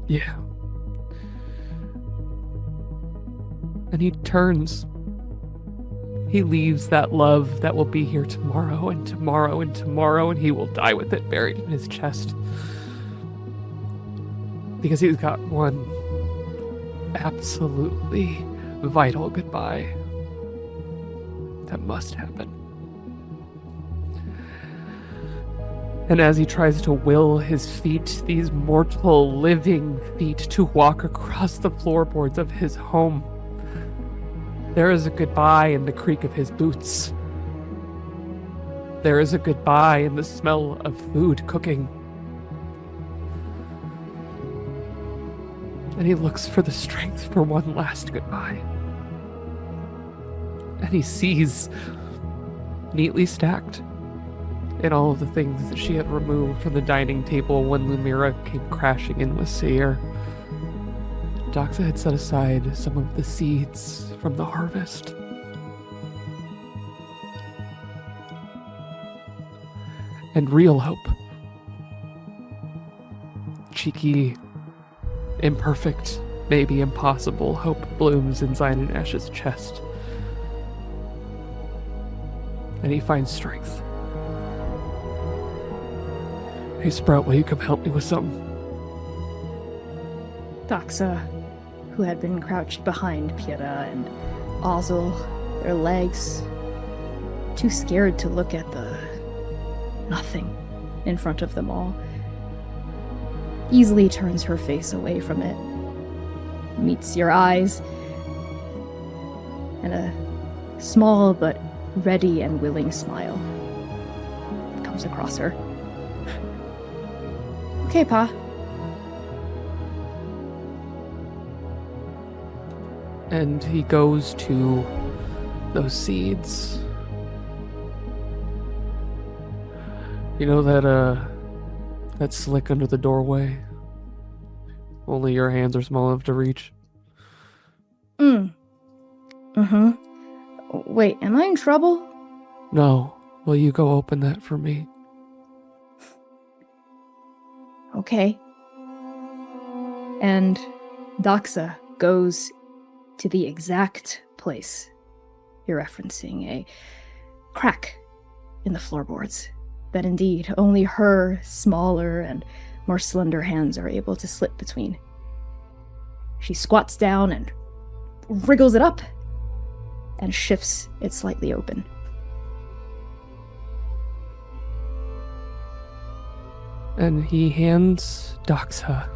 Yeah. And he turns. He leaves that love that will be here tomorrow and tomorrow and tomorrow, and he will die with it buried in his chest. Because he's got one absolutely vital goodbye that must happen. And as he tries to will his feet, these mortal living feet, to walk across the floorboards of his home, there is a goodbye in the creak of his boots. There is a goodbye in the smell of food cooking. And he looks for the strength for one last goodbye. And he sees, neatly stacked, in all of the things that she had removed from the dining table when Lumièra came crashing in with Seir, Doxa had set aside some of the seeds from the harvest. And real hope. Cheeky, imperfect, maybe impossible hope blooms in Xainan Ash's chest. And he finds strength. Hey, Sprout, will you come help me with something? Doxa, who had been crouched behind Pieta and Ozzel, their legs, too scared to look at the nothing in front of them all, easily turns her face away from it, meets your eyes, and a small but ready and willing smile comes across her. Okay, Pa. And he goes to those seeds. You know that slick under the doorway? Only your hands are small enough to reach. Mm-hmm. Wait, am I in trouble? No. Will you go open that for me? Okay. And Doxa goes to the exact place you're referencing, a crack in the floorboards that indeed only her smaller and more slender hands are able to slip between. She squats down and wriggles it up and shifts it slightly open. And he hands Doxa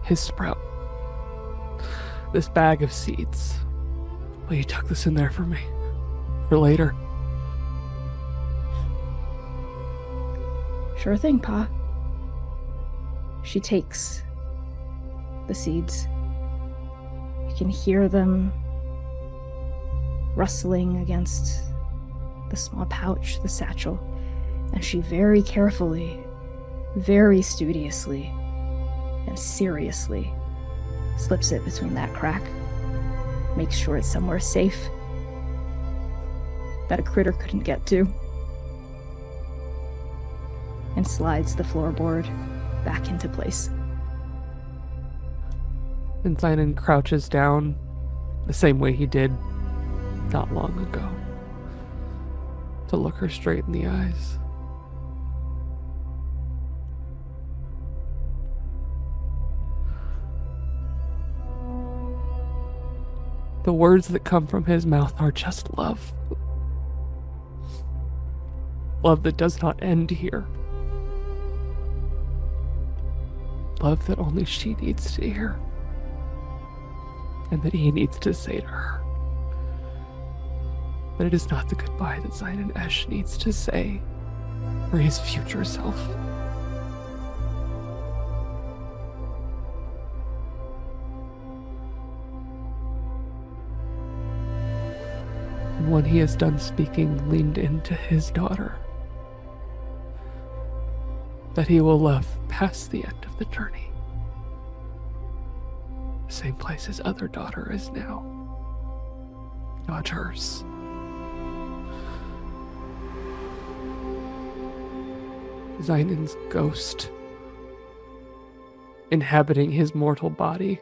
his sprout. This bag of seeds. Will you tuck this in there for me? For later? Sure thing, Pa. She takes the seeds. You can hear them rustling against the small pouch, the satchel, and she very carefully, very studiously, and seriously slips it between that crack, makes sure it's somewhere safe that a critter couldn't get to, and slides the floorboard back into place. And Xainan crouches down the same way he did not long ago, to look her straight in the eyes. The words that come from his mouth are just love. Love that does not end here. Love that only she needs to hear. And that he needs to say to her. But it is not the goodbye that Xainan Esh needs to say for his future self. And when he is done speaking, leaned into his daughter, that he will love past the end of the journey. The same place his other daughter is now. Not hers. Xainan's ghost inhabiting his mortal body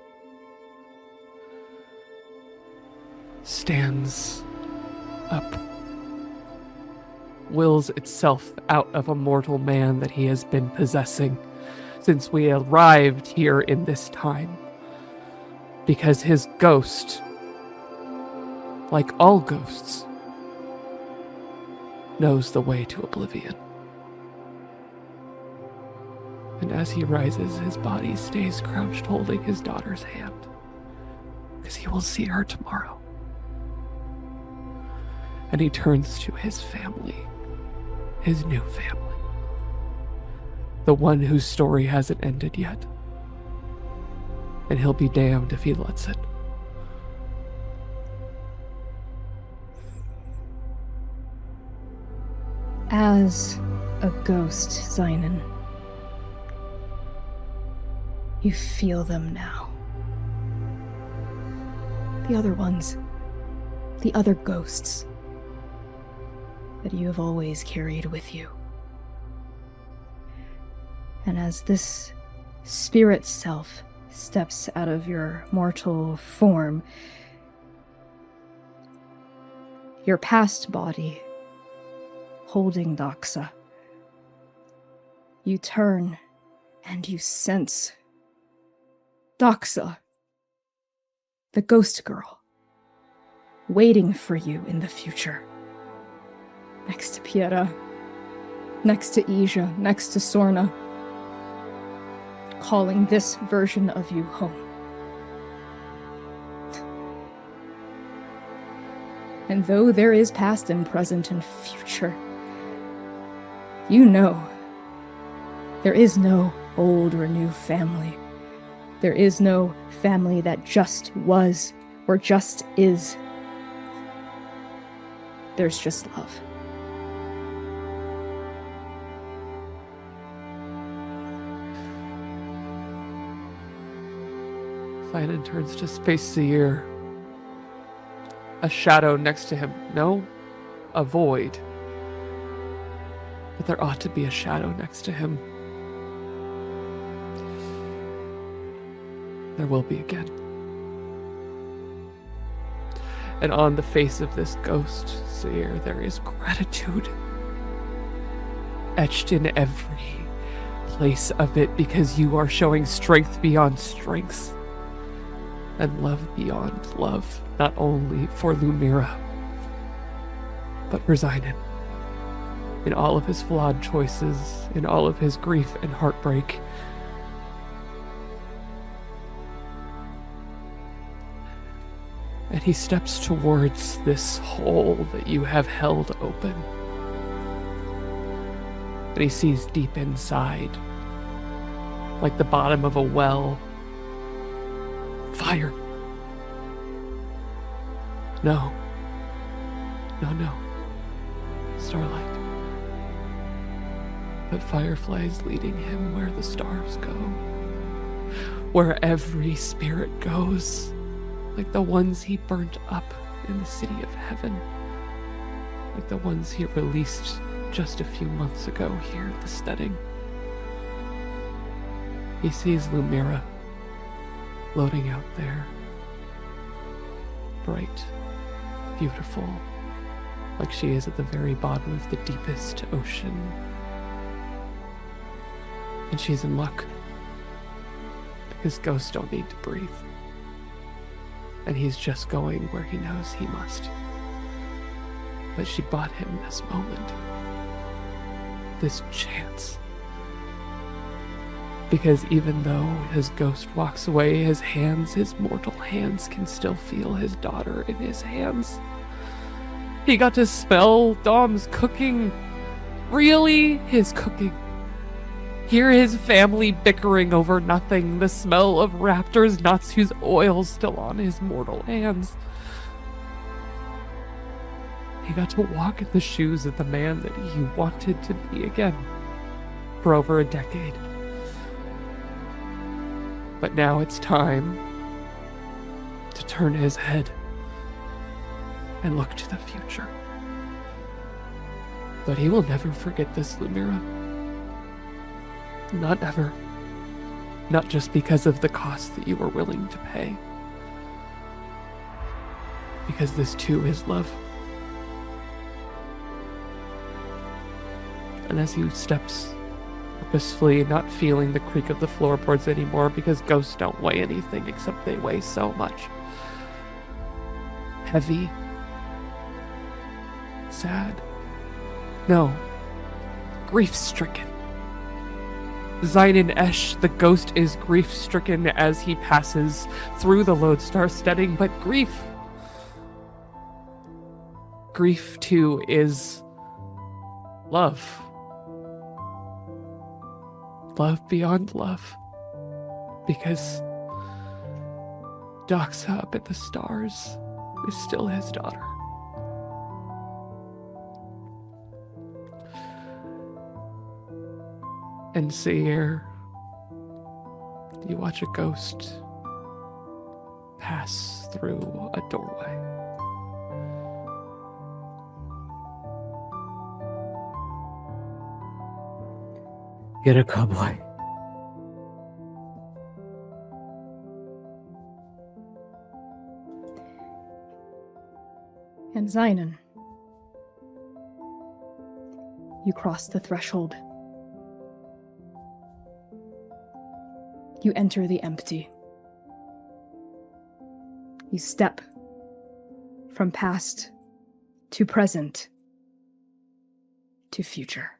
stands up, wills itself out of a mortal man that he has been possessing since we arrived here in this time, because his ghost, like all ghosts, knows the way to oblivion. And as he rises, his body stays crouched, holding his daughter's hand, because he will see her tomorrow. And he turns to his family, his new family, the one whose story hasn't ended yet. And he'll be damned if he lets it. As a ghost, Xainan, you feel them now. The other ones, the other ghosts that you have always carried with you. And as this spirit self steps out of your mortal form, your past body holding Doxa, you turn and you sense Doxa, the ghost girl, waiting for you in the future. Next to Piera, next to Ija, next to Sorna, calling this version of you home. And though there is past and present and future, you know there is no old or new family. There is no family that just was or just is. There's just love. Xainan turns to space Seir. A shadow next to him. No, a void. But there ought to be a shadow next to him. There will be again. And on the face of this ghost, Seir, there is gratitude. Etched in every place of it, because you are showing strength beyond strength. And love beyond love, not only for Lumièra, but for Xainan. in all of his flawed choices, in all of his grief and heartbreak. And he steps towards this hole that you have held open. And he sees deep inside, like the bottom of a well, fire. No. No. Starlight. But fireflies leading him where the stars go. Where every spirit goes. Like the ones he burnt up in the city of heaven. Like the ones he released just a few months ago here at the steading. He sees Lumièra floating out there. Bright, beautiful, like she is at the very bottom of the deepest ocean. And she's in luck, because ghosts don't need to breathe. And he's just going where he knows he must. But she bought him this moment, this chance. Because even though his ghost walks away, his mortal hands can still feel his daughter in his hands. He got to smell Dom's cooking. Really, his cooking. Hear his family bickering over nothing, the smell of raptors' nuts whose oil's still on his mortal hands. He got to walk in the shoes of the man that he wanted to be again for over a decade. But now it's time to turn his head and look to the future. But he will never forget this, Lumièra. Not ever. Not just because of the cost that you were willing to pay. Because this too is love. And as he steps purposefully, not feeling the creak of the floorboards anymore, because ghosts don't weigh anything except they weigh so much. Heavy. Sad. No. Grief-stricken. Xainan Esh, the ghost, is grief-stricken as he passes through the Lodestar steading, but grief too is love. Love beyond love. Because Doxa up at the stars is still his daughter. And Seir, you watch a ghost pass through a doorway. Get a cowboy. And Xainan, you cross the threshold. You enter the empty. You step from past to present to future.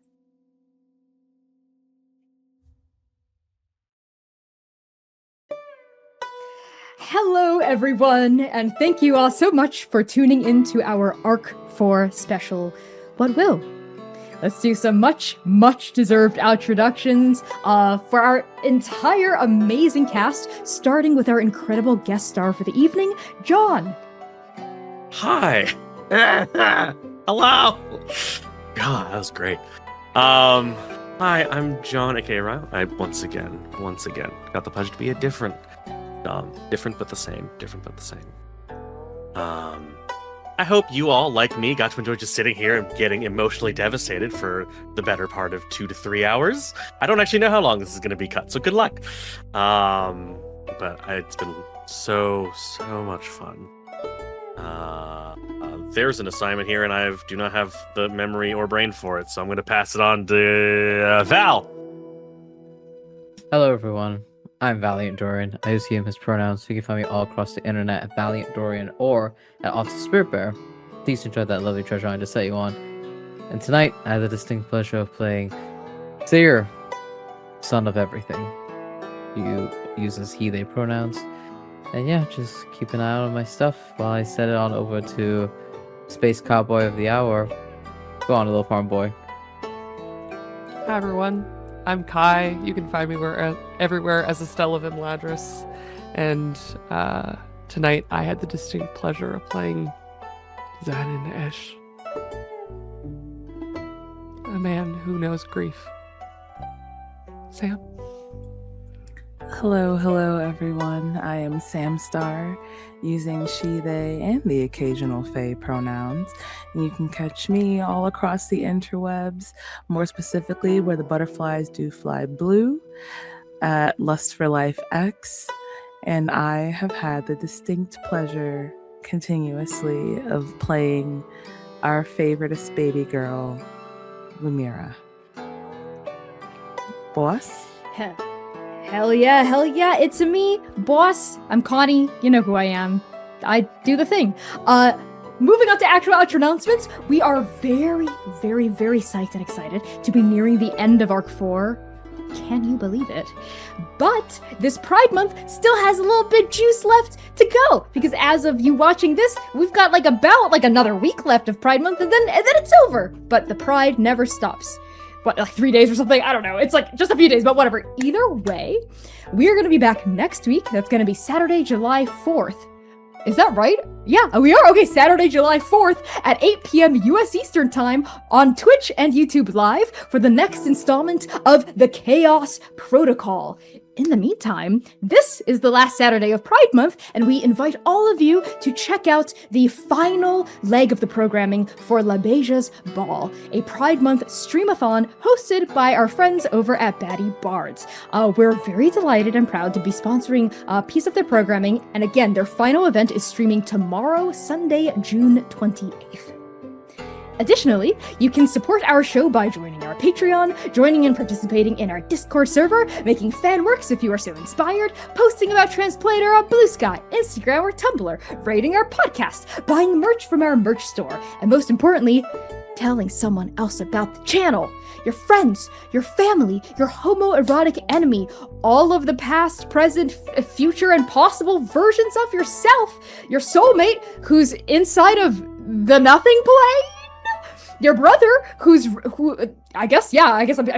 Hello, everyone, and thank you all so much for tuning in to our Arc 4 special, What Will? Let's do some much deserved introductions for our entire amazing cast, starting with our incredible guest star for the evening, John. Hi. Hello. God, that was great. Hi, I'm John, aka Ryan. I once again got the pleasure to be a different but the same. I hope you all, like me, got to enjoy just sitting here and getting emotionally devastated for the better part of 2 to 3 hours. I don't actually know how long this is going to be cut, so good luck. But it's been so much fun. There's an assignment here, and I do not have the memory or brain for it, so I'm going to pass it on to Val. Hello, everyone. I'm Valiant Dorian. I use he him his pronouns, so you can find me all across the internet at Valiant Dorian or at Alta Spirit Bear. Please enjoy that lovely treasure I just set you on. And tonight, I had the distinct pleasure of playing Seir, son of everything. He uses he, they pronouns. And yeah, just keep an eye out on my stuff while I set it on over to Space Cowboy of the Hour. Go on, little farm boy. Hi everyone, I'm Kai. You can find me everywhere as Estella Vimladris. And tonight I had the distinct pleasure of playing Xainan Esh. A man who knows grief. Sam? Hello, everyone. I am Sam Star, using she, they, and the occasional Fae pronouns. And you can catch me all across the interwebs, more specifically where the butterflies do fly blue, at Lust for Life X. And I have had the distinct pleasure continuously of playing our favoriteest baby girl, Lumièra. Boss? Hell yeah, it's me, boss. I'm Connie, you know who I am. I do the thing. Moving on to actual outro announcements, we are very, very, very psyched and excited to be nearing the end of Arc 4. Can you believe it? But this Pride Month still has a little bit juice left to go, because as of you watching this, we've got about another week left of Pride Month, and then it's over. But the Pride never stops. What, like 3 days or something? I don't know. It's like just a few days, but whatever. Either way, we're going to be back next week. That's going to be Saturday, July 4th. Is that right? Yeah, we are. Okay, Saturday, July 4th at 8 p.m. US Eastern Time on Twitch and YouTube Live for the next installment of the Chaos Protocol. In the meantime, this is the last Saturday of Pride Month, and we invite all of you to check out the final leg of the programming for La Beija's Ball, a Pride Month streamathon hosted by our friends over at Batty Bards. We're very delighted and proud to be sponsoring a piece of their programming, and again, their final event is streaming tomorrow, Sunday, June 28th. Additionally, you can support our show by joining our Patreon, joining and participating in our Discord server, making fan works if you are so inspired, posting about Transplaner on Blue Sky, Instagram, or Tumblr, rating our podcast, buying merch from our merch store, and most importantly, telling someone else about the channel. Your friends, your family, your homoerotic enemy, all of the past, present, future, and possible versions of yourself, your soulmate who's inside of the nothing plane, your brother, I'm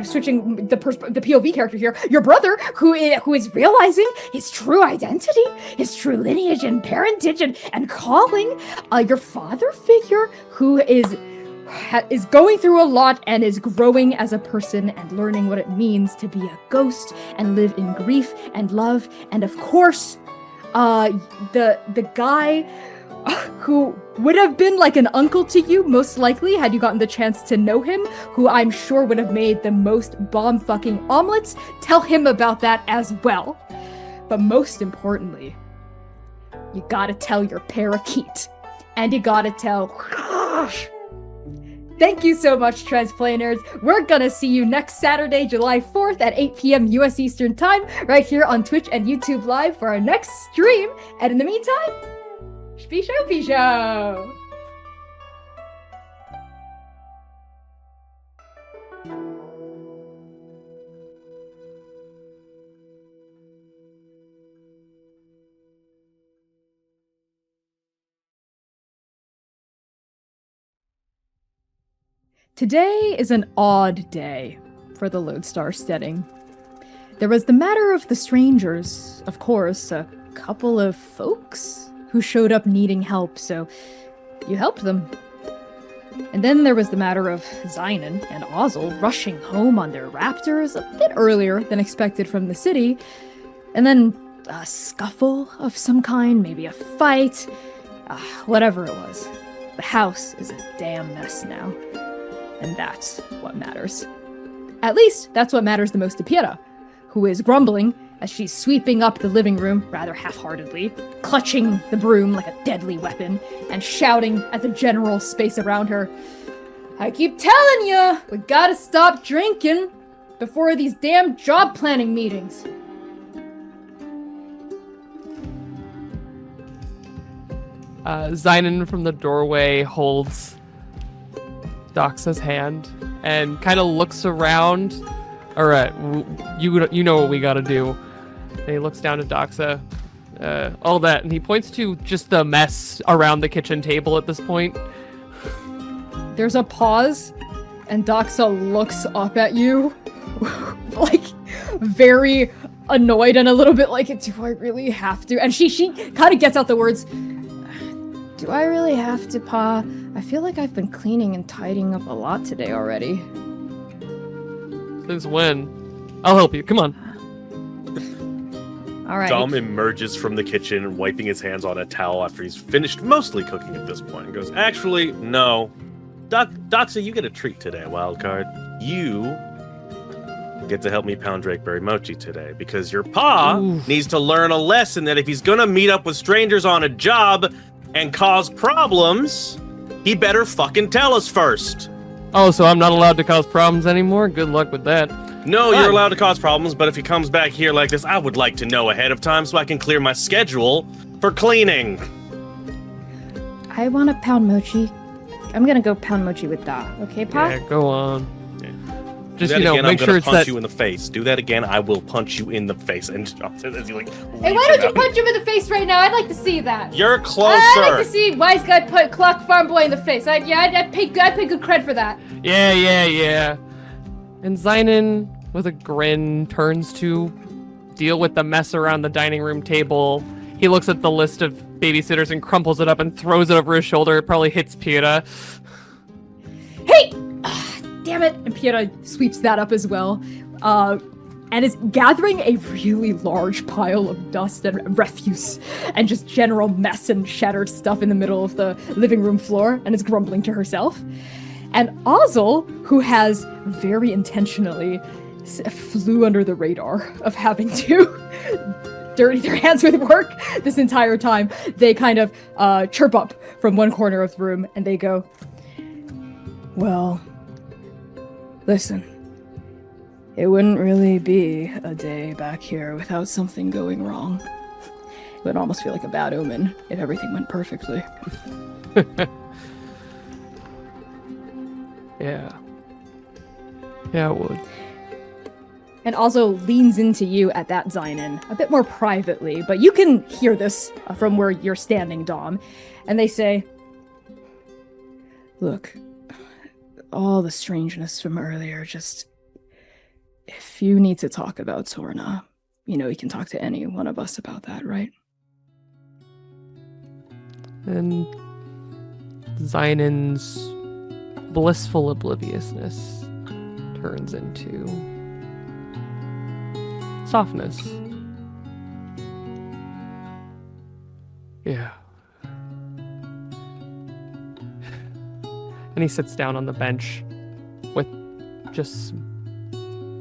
switching the POV character here. Your brother, who is realizing his true identity, his true lineage and parentage and calling. Your father figure, who is going through a lot and is growing as a person and learning what it means to be a ghost and live in grief and love. And of course, the guy who would have been like an uncle to you, most likely, had you gotten the chance to know him, who I'm sure would have made the most bomb-fucking omelets. Tell him about that as well. But most importantly, you gotta tell your parakeet. And you gotta tell... Thank you so much, Transplaners. We're gonna see you next Saturday, July 4th at 8 p.m. US Eastern Time, right here on Twitch and YouTube Live for our next stream. And in the meantime... Pisho! Today is an odd day for the Lodestar Steading. There was the matter of the strangers, of course, a couple of folks who showed up needing help, so you helped them. And then there was the matter of Xainan and Ozzel rushing home on their raptors a bit earlier than expected from the city, and then a scuffle of some kind, maybe a fight, whatever it was. The house is a damn mess now, and that's what matters. At least, that's what matters the most to Piera, who is grumbling as she's sweeping up the living room, rather half-heartedly, clutching the broom like a deadly weapon, and shouting at the general space around her. I keep telling you, we gotta stop drinking before these damn job planning meetings. Xainan from the doorway holds Doxa's hand and kind of looks around. All right, you know what we gotta do. And he looks down at Doxa, all that, and he points to just the mess around the kitchen table at this point. There's a pause, and Doxa looks up at you, like, very annoyed and a little bit like, do I really have to? And she kind of gets out the words, do I really have to, Pa? I feel like I've been cleaning and tidying up a lot today already. Since when? I'll help you, come on. All right. Dom emerges from the kitchen, wiping his hands on a towel after he's finished mostly cooking at this point, and goes, actually, no. Doxa, you get a treat today, Wildcard. You get to help me pound Drakeberry Mochi today, because your pa needs to learn a lesson that if he's gonna meet up with strangers on a job and cause problems, he better fucking tell us first. Oh, so I'm not allowed to cause problems anymore? Good luck with that. No, you're allowed to cause problems, but if he comes back here like this, I would like to know ahead of time so I can clear my schedule for cleaning. I want to pound mochi. I'm gonna go pound mochi with Da. Okay, Pa? Yeah, go on. Just, Do that again, make I'm sure gonna it's punch that... you in the face. Do that again, I will punch you in the face. And as he, like, Hey, why don't you punch him in the face right now? I'd like to see that. You're closer. I'd like to see wise guy put Clock Farm Boy in the face. I'd pay good cred for that. Yeah. And Xainan, with a grin, turns to deal with the mess around the dining room table. He looks at the list of babysitters and crumples it up and throws it over his shoulder. It probably hits Pira. Hey! Damn it! And Pira sweeps that up as well. And is gathering a really large pile of dust and refuse and just general mess and shattered stuff in the middle of the living room floor and is grumbling to herself. And Ozzel, who has very intentionally flew under the radar of having to dirty their hands with work this entire time, they kind of chirp up from one corner of the room and they go, well, listen, it wouldn't really be a day back here without something going wrong. It would almost feel like a bad omen if everything went perfectly. Yeah, it would. And also leans into you at that Xainan, a bit more privately, but you can hear this from where you're standing, Dom. And they say, look, all the strangeness from earlier, just, if you need to talk about Sorna, you know you can talk to any one of us about that, right? And Xainan's blissful obliviousness turns into softness. Yeah. And he sits down on the bench with just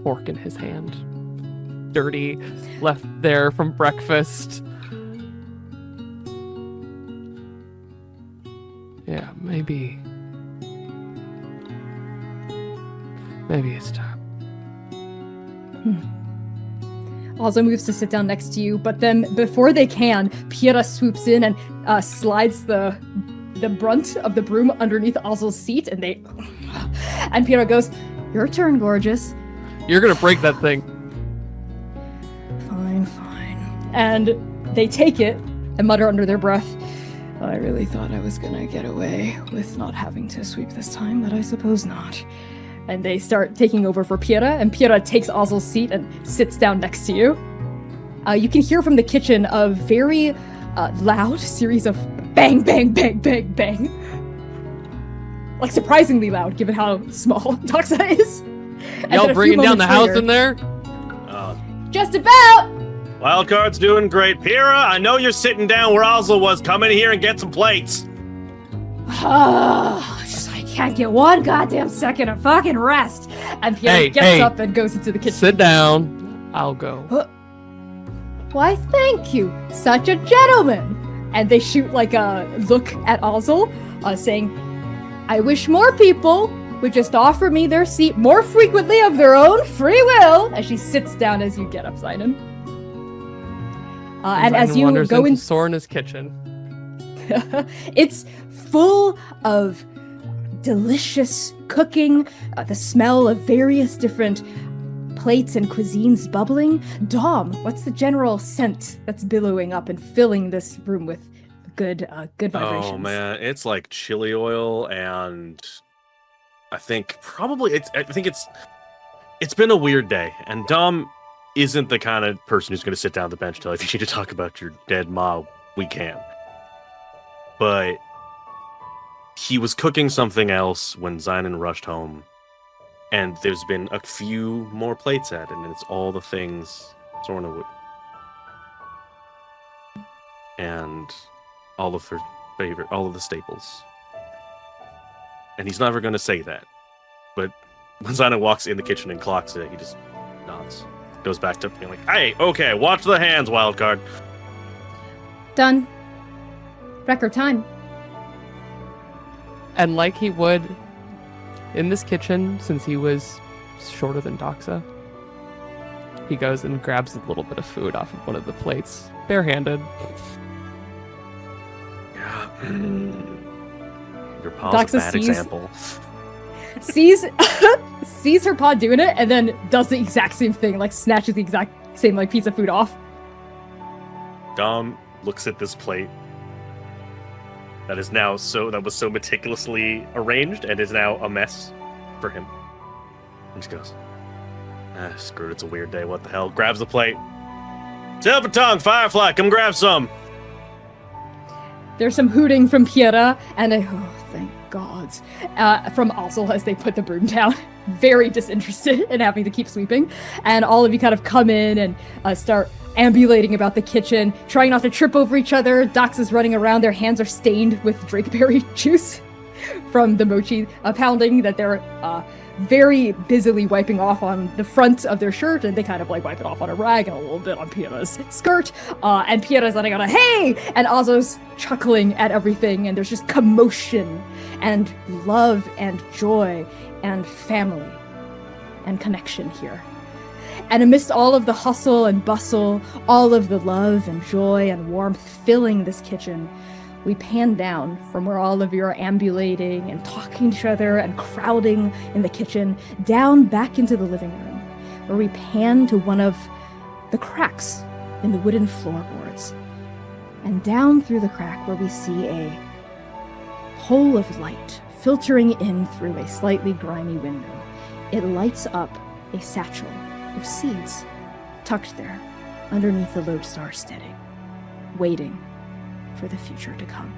fork in his hand. Dirty, left there from breakfast. Yeah, maybe it's time. Also moves to sit down next to you, but then before they can, Pira swoops in and slides the brunt of the broom underneath Ozzel's seat, and Pira goes, your turn, gorgeous. You're gonna break that thing. Fine. And they take it and mutter under their breath, I really thought I was gonna get away with not having to sweep this time, but I suppose not. And they start taking over for Pira, and Pira takes Ozzel's seat and sits down next to you. You can hear from the kitchen a very loud series of bang, bang, bang, bang, bang. Like surprisingly loud, given how small Doxa is. Y'all bringing down the house in there? Just about! Wildcard's doing great. Pira, I know you're sitting down where Ozzel was. Come in here and get some plates. I can't get one goddamn second of fucking rest. And Pira gets up and goes into the kitchen. Sit down. I'll go. Why, thank you. Such a gentleman. And they shoot like a look at Ozzel, saying, I wish more people would just offer me their seat more frequently of their own free will. As she sits down as you get up, Xainan. And as you go into Sorna's kitchen. It's full of delicious cooking, the smell of various different plates and cuisines bubbling. Dom, what's the general scent that's billowing up and filling this room with good vibrations? Oh man, it's like chili oil, and I think it's been a weird day, and Dom isn't the kind of person who's going to sit down at the bench and tell you, if you need to talk about your dead ma, we can. But he was cooking something else when Xainan rushed home, and there's been a few more plates added, and it's all the things sort of, and all of her favorite, all of the staples. And he's never going to say that, but when Xainan walks in the kitchen and clocks it, he just nods, goes back to being like, "Hey, okay, watch the hands, wildcard." Done. Record time. And like he would in this kitchen, since he was shorter than Doxa, he goes and grabs a little bit of food off of one of the plates, barehanded. Your pa's a bad Doxa example. sees her pod doing it, and then does the exact same thing, like snatches the exact same like piece of food off. Dom looks at this plate that was so meticulously arranged and is now a mess for him. And just goes, screw it, it's a weird day, what the hell? Grabs the plate. Silver tongue, Firefly, come grab some. There's some hooting from Piera, and thank God, from Osel as they put the broom down. Very disinterested in having to keep sweeping. And all of you kind of come in and start ambulating about the kitchen, trying not to trip over each other. Dox is running around. Their hands are stained with drakeberry juice from the mochi pounding that they're very busily wiping off on the front of their shirt, and they kind of like wipe it off on a rag and a little bit on Piera's skirt. And Piera's letting out a "hey!" and Ozo's chuckling at everything, and there's just commotion and love and joy and family and connection here. And amidst all of the hustle and bustle, all of the love and joy and warmth filling this kitchen, we pan down from where all of you are ambulating and talking to each other and crowding in the kitchen, down back into the living room, where we pan to one of the cracks in the wooden floorboards. And down through the crack where we see a hole of light filtering in through a slightly grimy window. It lights up a satchel of seeds tucked there underneath the lodestar steading, waiting for the future to come.